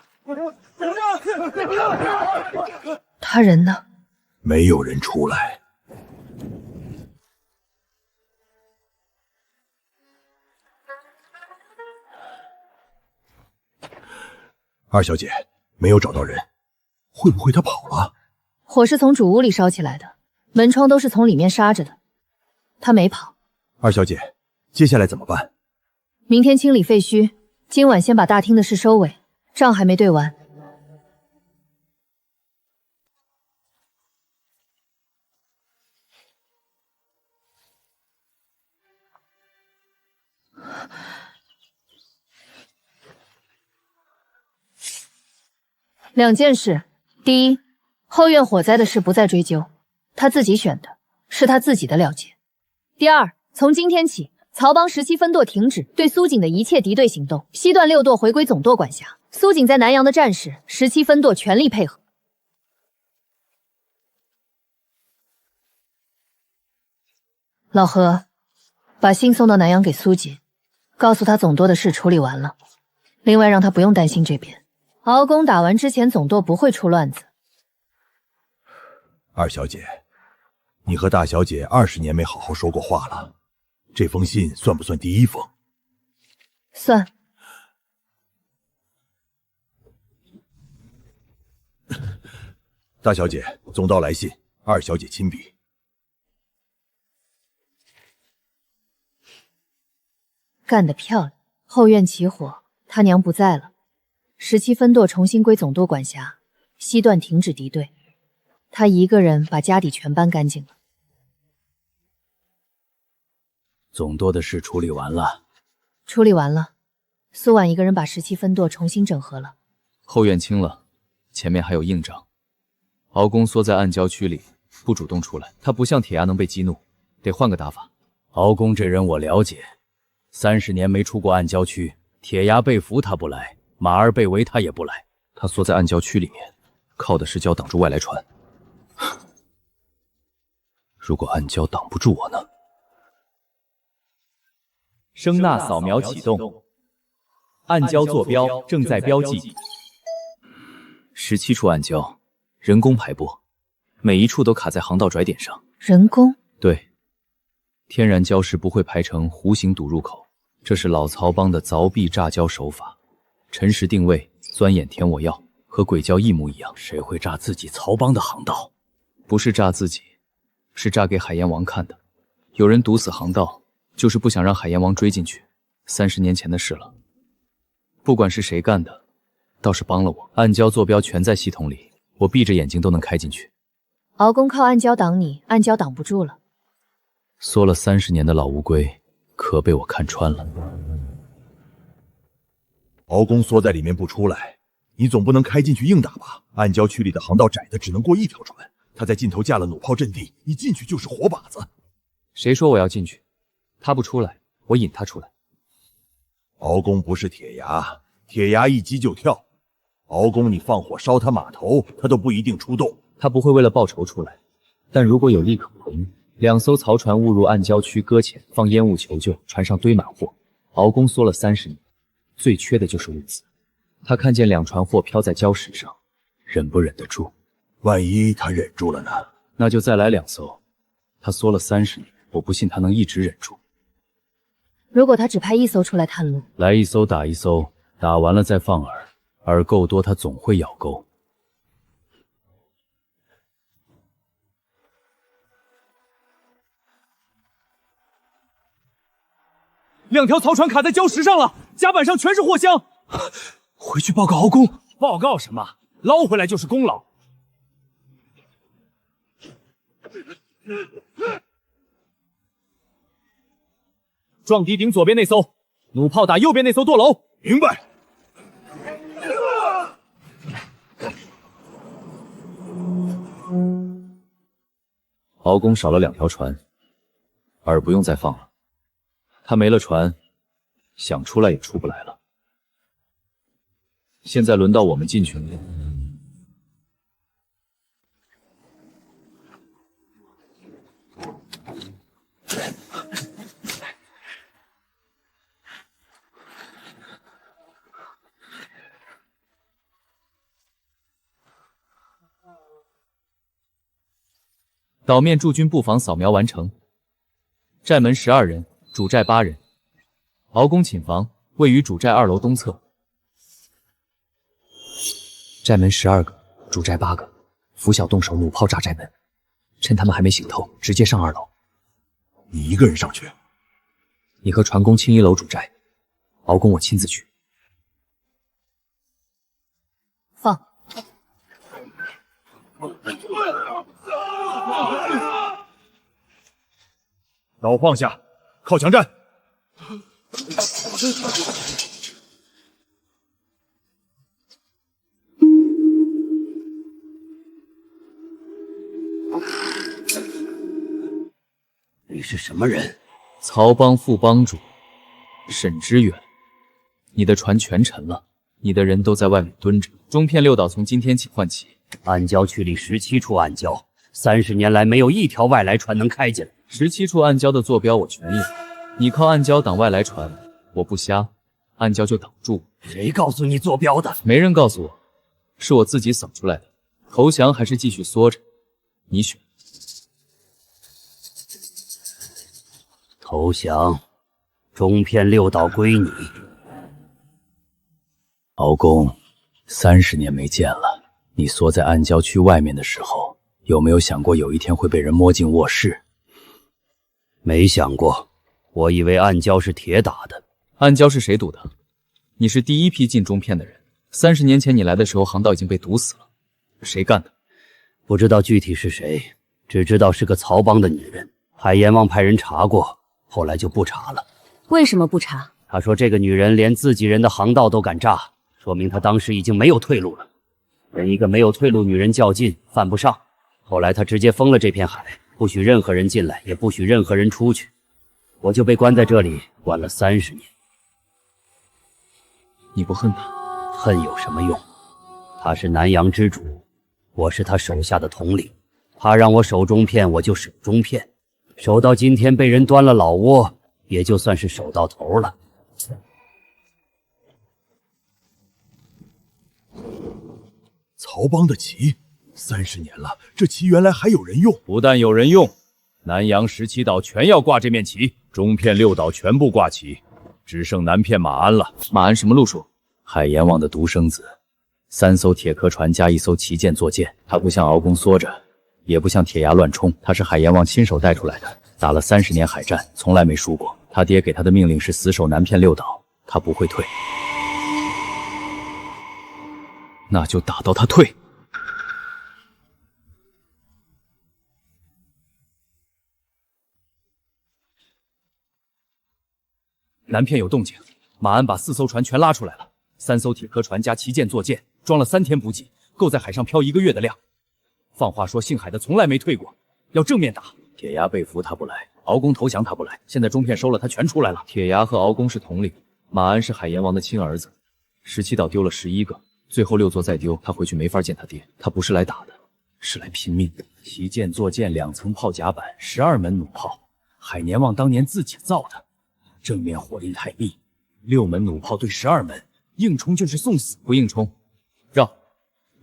他人呢？没有人出来。二小姐没有找到人，会不会他跑了？火是从主屋里烧起来的，门窗都是从里面纱着的，他没跑。二小姐，接下来怎么办？明天清理废墟，今晚先把大厅的事收尾，账还没对完。2件事，第一，后院火灾的事不再追究，他自己选的，是他自己的了结。第二，从今天起，曹帮17分舵停止对苏锦的一切敌对行动，西段6舵回归总舵管辖。苏锦在南阳的战事，17分舵全力配合。老何，把信送到南阳给苏锦，告诉他总舵的事处理完了，另外让他不用担心这边。鳌宫打完之前，总舵不会出乱子。二小姐，你和大小姐20年没好好说过话了，这封信算不算第一封？算。大小姐，总道来信，二小姐亲笔。干得漂亮！后院起火，他娘不在了。17分舵重新归总舵管辖，西段停止敌对，他一个人把家底全搬干净了。总舵的事处理完了，处理完了，苏婉一个人把17分舵重新整合了。后院清了，前面还有硬仗。鳌宫缩在暗礁区里，不主动出来，他不像铁牙能被激怒，得换个打法。鳌宫这人我了解，30年没出过暗礁区，铁牙被俘他不来，马儿被围他也不来。他缩在暗礁区里面，靠的是礁挡住外来船。如果暗礁挡不住我呢？声纳扫描启动，暗礁坐标正在标记。17处暗礁，人工排播，每一处都卡在航道拽点上。人工？对，天然礁石不会排成弧形堵入口，这是老曹帮的凿壁炸礁手法。沉实定位，钻眼填我要，和鬼礁一模一样。谁会炸自己曹帮的航道？不是炸自己，是炸给海阎王看的。有人堵死航道，就是不想让海阎王追进去。30年前的事了，不管是谁干的，倒是帮了我。暗礁坐标全在系统里，我闭着眼睛都能开进去。鳌宫靠暗礁挡你，暗礁挡不住了。缩了30年的老乌龟，可被我看穿了。鳌宫缩在里面不出来，你总不能开进去硬打吧？暗礁区里的航道窄的只能过1条船，他在尽头架了弩炮阵地，你进去就是活靶子。谁说我要进去？他不出来，我引他出来。鳌宫不是铁牙，铁牙一击就跳。鳌宫你放火烧他码头，他都不一定出动。他不会为了报仇出来，但如果有利可图，2艘曹船误入暗礁区搁浅，放烟雾求救，船上堆满货。鳌宫缩了30年，最缺的就是物资。他看见2船货飘在礁石上，忍不忍得住？万一他忍住了呢？那就再来2艘。他缩了30年，我不信他能一直忍住。如果他只派1艘出来探路，来1艘打1艘，打完了再放饵，饵够多他总会咬钩。2条曹船卡在礁石上了，甲板上全是货箱。回去报告鳌宫。报告什么？捞回来就是功劳。撞敌顶左边那艘，弩炮打右边那艘舵楼。明白。敖公少了2条船，饵不用再放了。他没了船，想出来也出不来了。现在轮到我们进去了。岛面驻军布防扫描完成，寨门12人，主寨8人。敖公寝房位于主寨2楼东侧。寨门12个，主寨8个，拂晓动手，弩炮炸寨门，趁他们还没醒透，直接上2楼。你一个人上去？你和船工清1楼主寨，敖公我亲自去。放。岛晃下，靠墙站。你是什么人？曹帮副帮主沈知远，你的船全沉了，你的人都在外面蹲着。中片6岛从今天起换旗。暗礁区里17处暗礁，30年来没有一条外来船能开进来。17处暗礁的坐标我全有，你靠暗礁挡外来船，我不瞎，暗礁就挡住。谁告诉你坐标的？没人告诉我，是我自己扫出来的。投降还是继续缩着，你选。投降，中片6岛归你。敖公，30年没见了。你缩在暗礁区外面的时候，有没有想过有一天会被人摸进卧室？没想过，我以为暗礁是铁打的。暗礁是谁堵的？你是第一批进中片的人。30年前你来的时候，航道已经被堵死了。谁干的？不知道具体是谁，只知道是个曹帮的女人。海阎王派人查过，后来就不查了。为什么不查？他说这个女人连自己人的航道都敢炸，说明她当时已经没有退路了。跟一个没有退路女人较劲，犯不上。后来他直接封了这片海，不许任何人进来，也不许任何人出去。我就被关在这里，关了30年。你不恨他？恨有什么用？他是南阳之主，我是他手下的统领。他让我守中片，我就守中片，守到今天被人端了老窝，也就算是守到头了。曹帮的旗，30年了，这旗原来还有人用。不但有人用，南阳17岛全要挂这面旗，中片6岛全部挂旗，只剩南片马鞍了。马鞍什么路数？海阎王的独生子，3艘铁壳船加1艘旗舰坐舰。他不像敖公缩着，也不像铁牙乱冲，他是海阎王亲手带出来的，打了30年海战，从来没输过。他爹给他的命令是死守南片6岛，他不会退。那就打到他退。南片有动静，马鞍把4艘船全拉出来了，3艘铁壳船加旗舰坐舰，装了3天补给，够在海上漂1个月的量。放话说姓海的从来没退过，要正面打。铁牙被俘他不来，敖公投降他不来，现在中片收了他全出来了。铁牙和敖公是统领，马鞍是海阎王的亲儿子。17岛丢了11个。最后6座再丢，他回去没法见他爹。他不是来打的，是来拼命的。旗舰坐舰2层炮甲板，12门弩炮，海阎王当年自己造的，正面火力太密，6门弩炮对12门，硬冲就是送死。不硬冲，绕。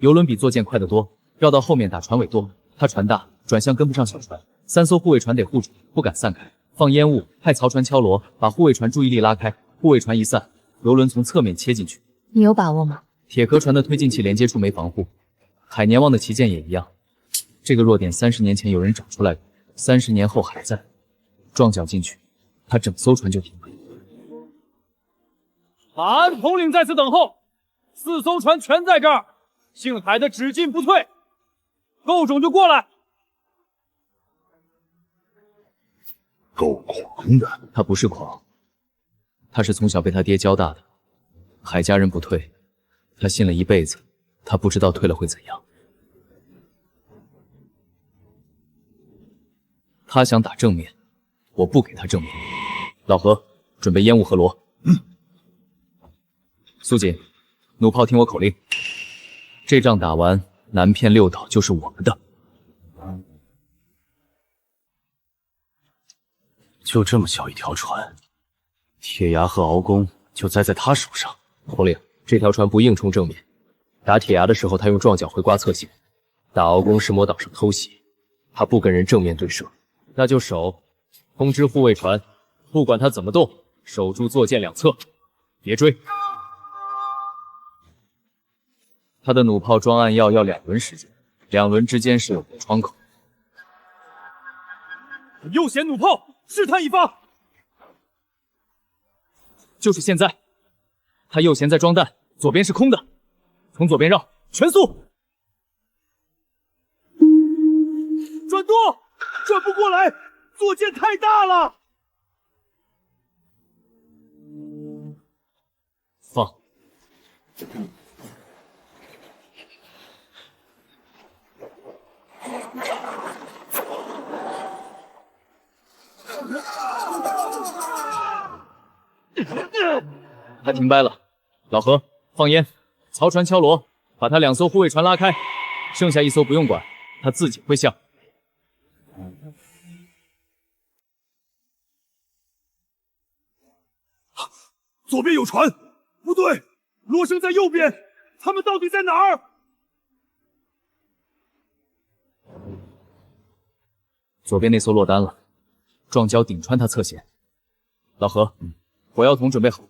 游轮比坐舰快得多，绕到后面打船尾舵。他船大，转向跟不上小船，3艘护卫船得护住，不敢散开。放烟雾，派曹船敲锣，把护卫船注意力拉开。护卫船一散，游轮从侧面切进去。你有把握吗？铁壳船的推进器连接处没防护，海阎王的旗舰也一样。这个弱点30年前有人找出来过，30年后还在。撞脚进去，他整艘船就停了。马鞍统领在此等候，4艘船全在这儿，姓海的只进不退，够种就过来。够狂的。他不是狂，他是从小被他爹教大的。海家人不退，他信了一辈子，他不知道退了会怎样。他想打正面，我不给他正面。老何，准备烟雾河罗。苏锦，弩炮听我口令，这仗打完，南片六岛就是我们的。就这么小一条船，铁牙和敖公就栽在他手上。统领，这条船不硬冲正面，打铁牙的时候他用撞角回刮侧舷，打敖公是摸岛上偷袭，他不跟人正面对射，那就守，通知护卫船，不管他怎么动，守住坐舰两侧，别追。他的弩炮装弹药要2轮时间，2轮之间是有个窗口。右舷弩炮，试探一发。就是现在，他右舷在装弹，左边是空的，从左边绕，全速。转舵，转不过来，坐舰太大了。放。他停掰了，老何放烟，曹船敲锣，把他2艘护卫船拉开，剩下1艘不用管，他自己会向。左边有船，不对，罗生在右边，他们到底在哪儿？左边那艘落单了，撞礁顶穿他侧舷。老何，火药桶准备好，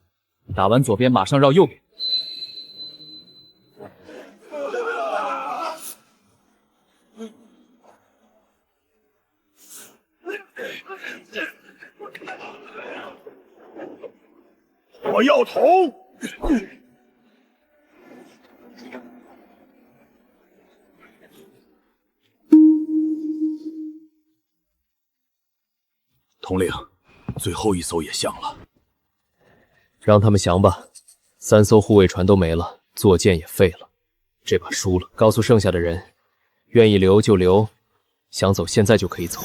打完左边马上绕右边。火药桶。统领，最后1艘也响了，让他们降吧。3艘护卫船都没了，坐舰也废了，这把输了。告诉剩下的人，愿意留就留，想走现在就可以走。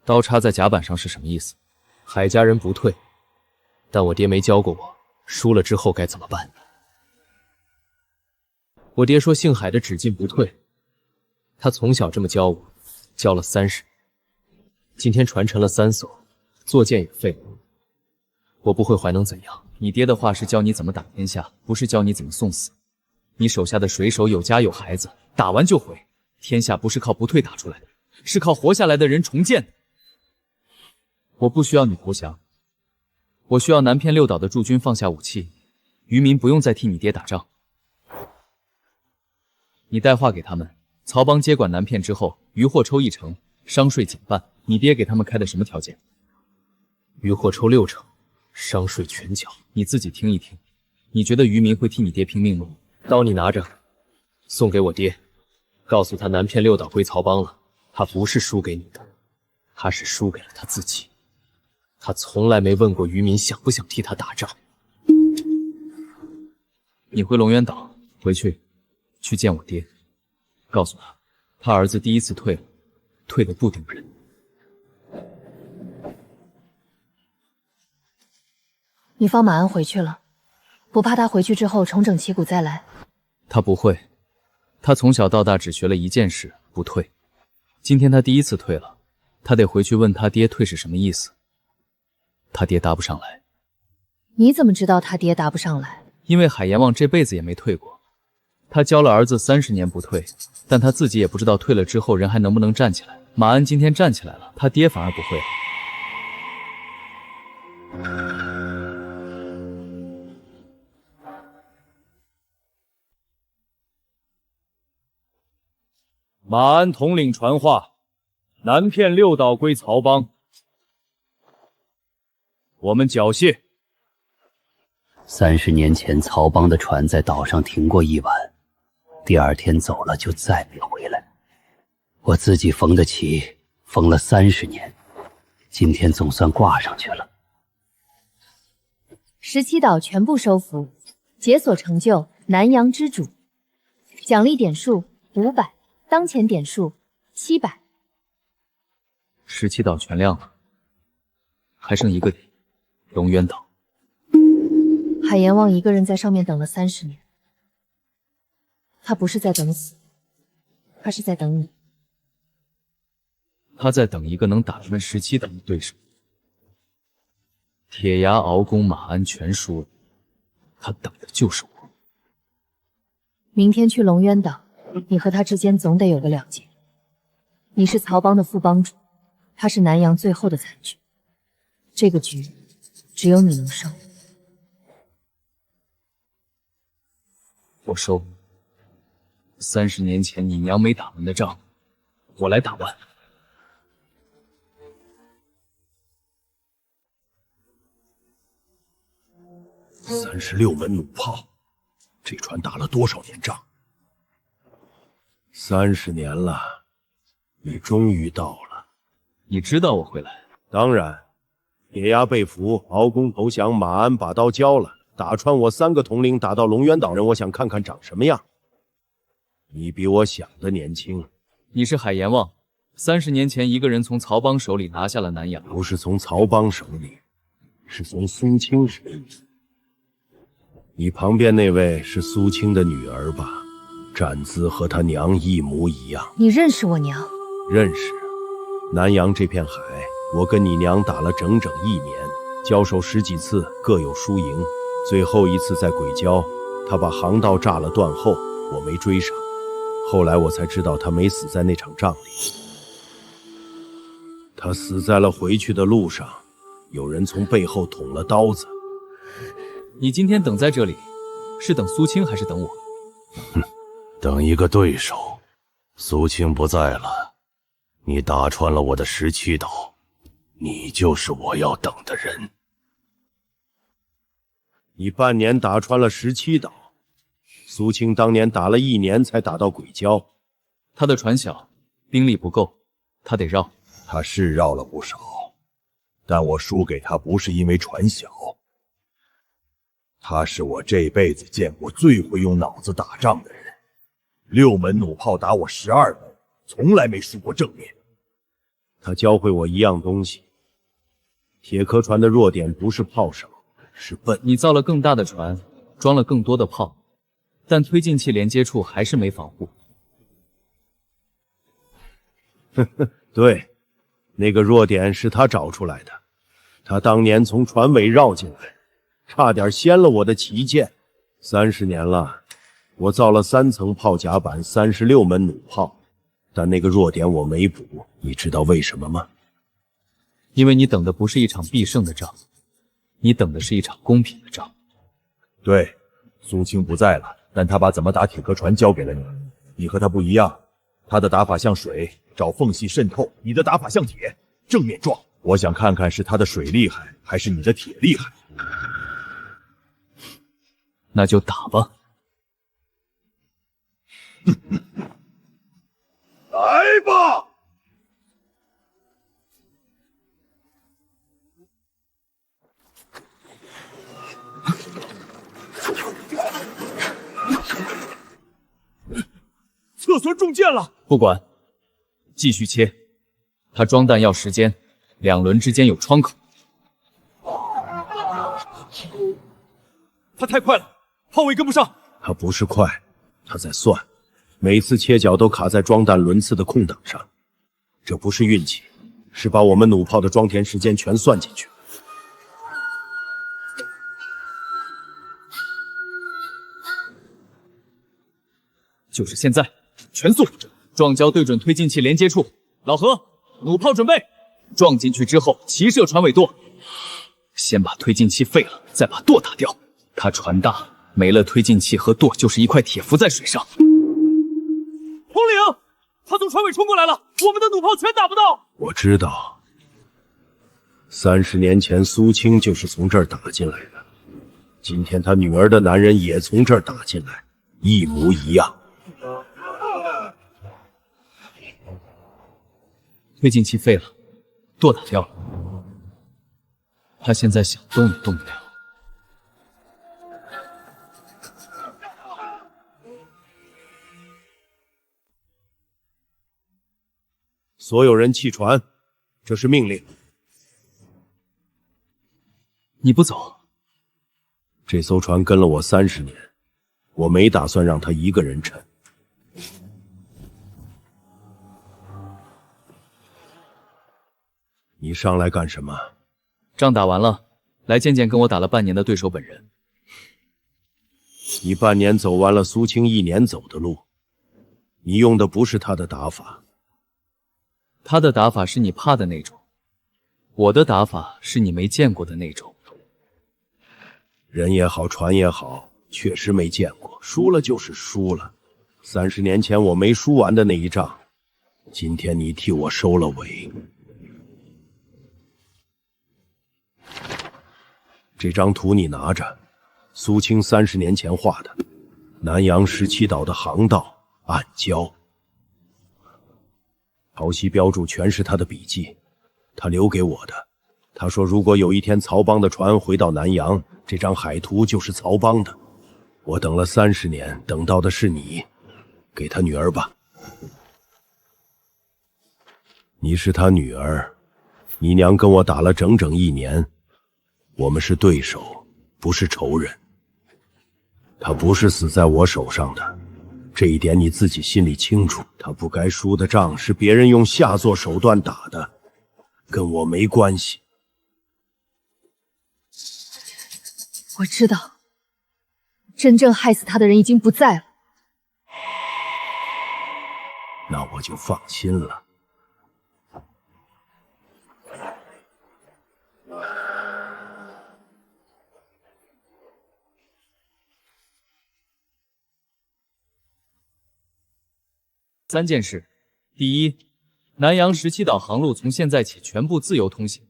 刀插在甲板上是什么意思？海家人不退，但我爹没教过我，输了之后该怎么办。我爹说姓海的只进不退，他从小这么教我，教了30年。今天船沉了3艘，坐舰也废了，我不会还能怎样？你爹的话是教你怎么打天下，不是教你怎么送死。你手下的水手有家有孩子，打完就回。天下不是靠不退打出来的，是靠活下来的人重建的。我不需要你投降，我需要南片6岛的驻军放下武器，渔民不用再替你爹打仗。你带话给他们，曹帮接管南片之后，渔获抽1成，商税减半。你爹给他们开的什么条件？渔获抽6成，商税全缴。你自己听一听，你觉得渔民会替你爹拼命吗？刀你拿着，送给我爹，告诉他南片6岛归曹帮了。他不是输给你的，他是输给了他自己。他从来没问过渔民想不想替他打仗。你回龙渊岛，回去见我爹，告诉他，他儿子第1次退了，退的不丢人。你放马鞍回去了，不怕他回去之后重整旗鼓再来？他不会，他从小到大只学了一件事，不退。今天他第1次退了，他得回去问他爹退是什么意思。他爹答不上来。你怎么知道他爹答不上来？因为海阎王这辈子也没退过。他教了儿子30年不退，但他自己也不知道退了之后人还能不能站起来。马鞍今天站起来了，他爹反而不会了。马鞍统领传话，南片6岛归曹帮，我们缴械。30年前，曹帮的船在岛上停过一晚，第二天走了，就再没回来。我自己缝的旗，缝了30年，今天总算挂上去了。17岛全部收服，解锁成就南洋之主，奖励点数500，当前点数700。17岛全亮了，还剩一个点，龙渊岛。海阎王一个人在上面等了30年，他不是在等死，他是在等你。他在等一个能打穿17岛的对手。铁牙、敖公、马鞍全输了，他等的就是我。明天去龙渊岛，你和他之间总得有个了结。你是曹帮的副帮主，他是南阳最后的残局，这个局只有你能胜。我收。30年前你娘没打完的仗，我来打完。36门弩炮，这船打了多少年仗？30年了，你终于到了。你知道我会来？当然，铁牙被俘，敖公投降，马鞍把刀交了，打穿我3个统领，打到龙渊岛人，我想看看长什么样。你比我想的年轻。你是海阎王，30年前一个人从曹帮手里拿下了南阳。不是从曹帮手里，是从苏青手里。你旁边那位是苏青的女儿吧？站姿和她娘一模一样。你认识我娘？认识。南阳这片海，我跟你娘打了整整1年，交手10几次，各有输赢。最后一次在鬼礁，她把航道炸了断后，我没追上。后来我才知道她没死在那场仗里，她死在了回去的路上，有人从背后捅了刀子。你今天等在这里，是等苏青还是等我？哼，等一个对手。苏青不在了，你打穿了我的17岛，你就是我要等的人。你半年打穿了17岛，苏青当年打了1年才打到鬼礁。他的船小，兵力不够，他得绕。他是绕了不少，但我输给他不是因为船小。他是我这辈子见过最会用脑子打仗的人，6门弩炮打我12门，从来没输过正面。他教会我一样东西，铁壳船的弱点不是炮少，是笨。你造了更大的船，装了更多的炮，但推进器连接处还是没防护。对，那个弱点是他找出来的。他当年从船尾绕进来，差点掀了我的旗舰。30年了，我造了3层炮甲板，36门弩炮，但那个弱点我没补。你知道为什么吗？因为你等的不是一场必胜的仗，你等的是一场公平的仗。对，苏青不在了，但他把怎么打铁壳船交给了你。你和他不一样，他的打法像水，找缝隙渗透；你的打法像铁，正面撞。我想看看是他的水厉害，还是你的铁厉害。那就打吧。来吧！侧船中箭了！不管，继续切。他装弹要时间，2轮之间有窗口。他太快了，炮尾跟不上。他不是快，他在算，每次切角都卡在装弹轮次的空档上。这不是运气，是把我们弩炮的装填时间全算进去。就是现在，全速撞礁对准推进器连接处。老何，弩炮准备。撞进去之后，齐射船尾舵。先把推进器废了，再把舵打掉。他船大，没了推进器和舵就是一块铁浮在水上。统领，他从船尾冲过来了，我们的弩炮全打不到。我知道，30年前苏青就是从这儿打进来的。今天他女儿的男人也从这儿打进来，一模一样。推进器废了，舵打掉了，他现在想动也动不了。所有人弃船，这是命令。你不走？这艘船跟了我30年，我没打算让他一个人沉。你上来干什么？仗打完了，来见见跟我打了半年的对手本人。你半年走完了苏青1年走的路，你用的不是他的打法。他的打法是你怕的那种，我的打法是你没见过的那种。人也好，船也好，确实没见过，输了就是输了。30年前我没输完的那一仗，今天你替我收了尾。这张图你拿着，苏青30年前画的，南洋17岛的航道暗礁。潮汐标注全是他的笔记，他留给我的。他说如果有一天曹帮的船回到南洋，这张海图就是曹帮的。我等了30年，等到的是你，给他女儿吧。你是他女儿，你娘跟我打了整整1年，我们是对手，不是仇人。他不是死在我手上的，这一点你自己心里清楚。他不该输的仗是别人用下作手段打的，跟我没关系。我知道，真正害死他的人已经不在了。那我就放心了。3件事：第一，南洋17岛航路从现在起全部自由通行，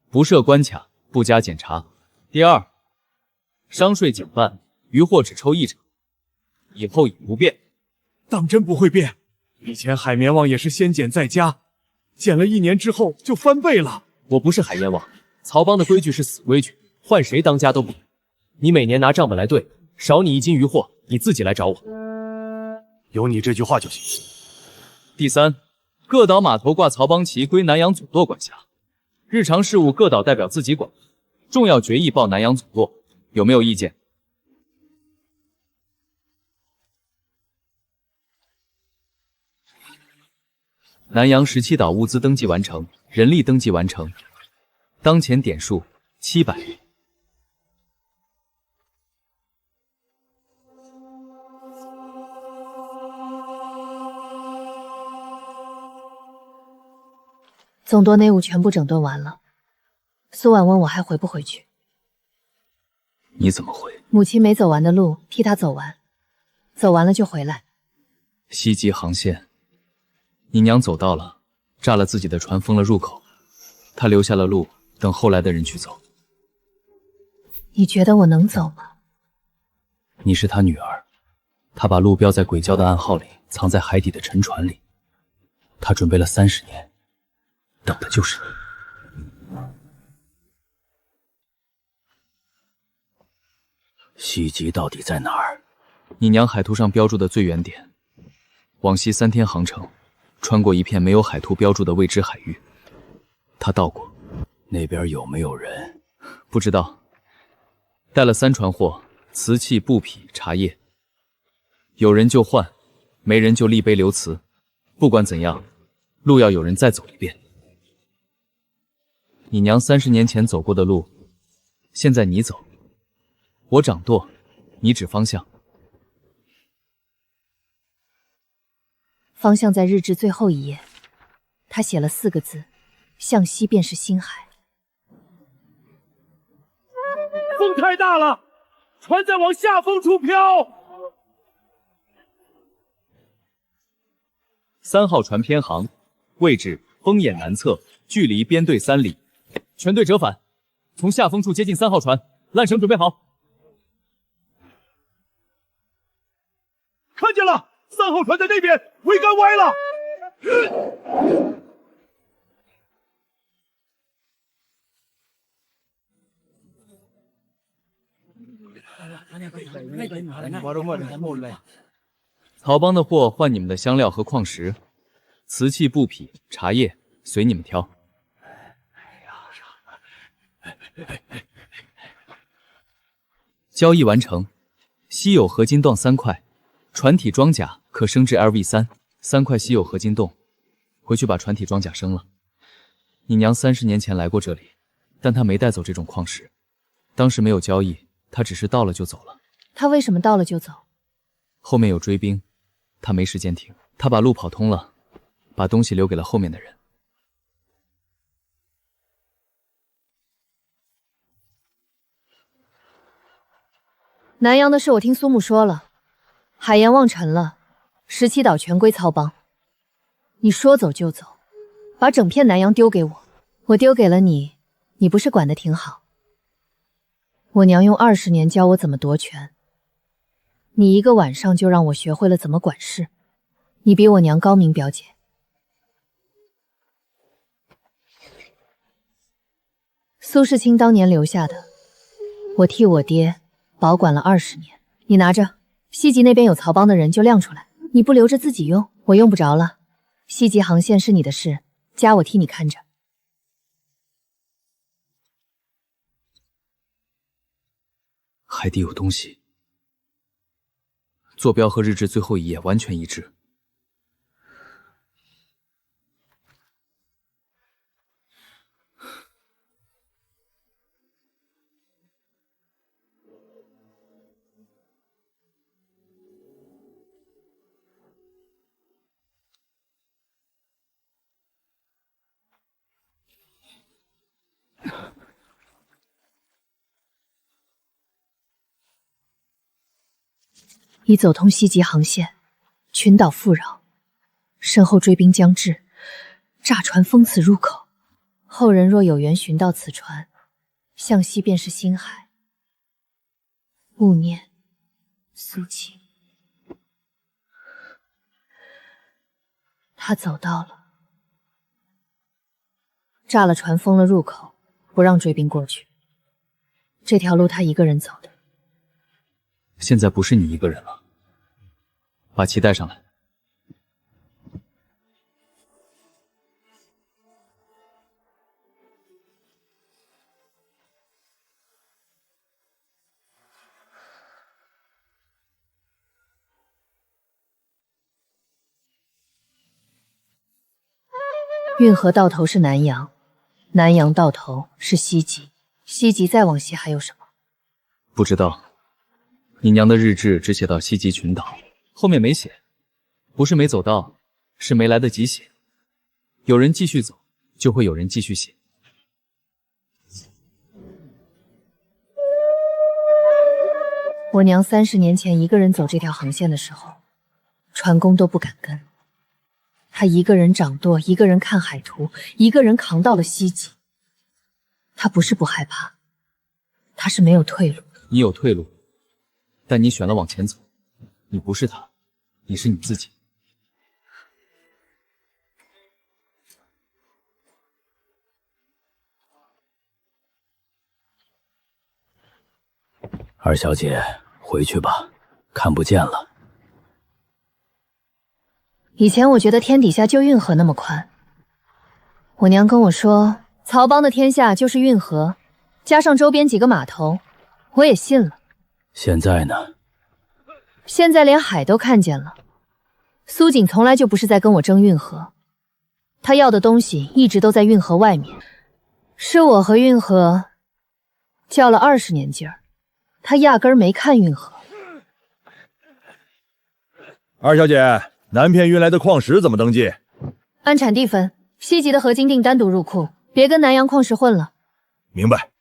不设关卡，不加检查。第二，商税减半，渔获只抽1成，以后已不变。当真不会变？以前海绵网也是先减再加，减了1年之后就翻倍了。我不是海阎王，曹帮的规矩是死规矩，换谁当家都不。你每年拿账本来对，少你1斤渔获，你自己来找我。有你这句话就行。第三，各岛码头挂曹帮旗归南洋总舵管辖，日常事务各岛代表自己管，重要决议报南洋总舵。有没有意见？南洋17岛物资登记完成，人力登记完成，当前点数700。总舵内务全部整顿完了。苏婉问我还回不回去，你怎么回？母亲没走完的路替她走完，走完了就回来。西极航线，你娘走到了，炸了自己的船，封了入口，她留下了路，等后来的人去走。你觉得我能走吗？你是她女儿，她把路标在鬼礁的暗号里，藏在海底的沉船里。她准备了30年，等的就是你。西极到底在哪儿？你娘海图上标注的最远点，往西3天航程，穿过一片没有海图标注的未知海域。他到过，那边有没有人？不知道。带了3船货，瓷器、布匹、茶叶。有人就换，没人就立碑留词。不管怎样，路要有人再走一遍。你娘30年前走过的路，现在你走。我掌舵，你指方向。方向在日志最后一页，他写了4个字：向西便是星海。风太大了，船在往下风处飘。3号船偏航，位置风眼南侧，距离编队3里。全队折返，从下风处接近3号船，缆绳准备好。看见了，3号船在那边，桅杆歪了。曹帮的货换你们的香料和矿石，瓷器、布匹、茶叶随你们挑。交易完成，稀有合金幢3块，船体装甲可升至 LV3，3块稀有合金洞，回去把船体装甲升了。你娘30年前来过这里，但她没带走这种矿石，当时没有交易，她只是到了就走了。她为什么到了就走？后面有追兵，她没时间停，她把路跑通了，把东西留给了后面的人。南洋的事我听苏木说了，海盐望沉了，17岛全归曹帮。你说走就走，把整片南洋丢给我，我丢给了你，你不是管得挺好？我娘用20年教我怎么夺权，你一个晚上就让我学会了怎么管事，你比我娘高明，表姐。苏世清当年留下的，我替我爹保管了20年，你拿着。西极那边有曹帮的人就亮出来，你不留着自己用，我用不着了。西极航线是你的事，家我替你看着。海底有东西，坐标和日志最后一页完全一致。已走通西极航线，群岛富饶，身后追兵将至，炸船封此入口。后人若有缘寻到此船，向西便是星海。勿念苏秦。他走到了，炸了船，封了入口，不让追兵过去。这条路他一个人走的。现在不是你一个人了，把旗带上来。运河到头是南洋，南洋到头是西极，西极再往西还有什么？不知道。你娘的日志只写到西极群岛，后面没写，不是没走到，是没来得及写。有人继续走，就会有人继续写。我娘30年前一个人走这条航线的时候，船工都不敢跟。她一个人掌舵，一个人看海图，一个人扛到了西极。她不是不害怕，她是没有退路。你有退路，但你选了往前走。你不是他，你是你自己。二小姐，回去吧，看不见了。以前我觉得天底下就运河那么宽，我娘跟我说，曹帮的天下就是运河，加上周边几个码头，我也信了。现在呢？现在连海都看见了。苏锦从来就不是在跟我争运河，他要的东西一直都在运河外面，是我和运河较了20年劲儿，他压根儿没看运河。二小姐，南片运来的矿石怎么登记？按产地分，西极的合金锭单独入库，别跟南洋矿石混了。明白。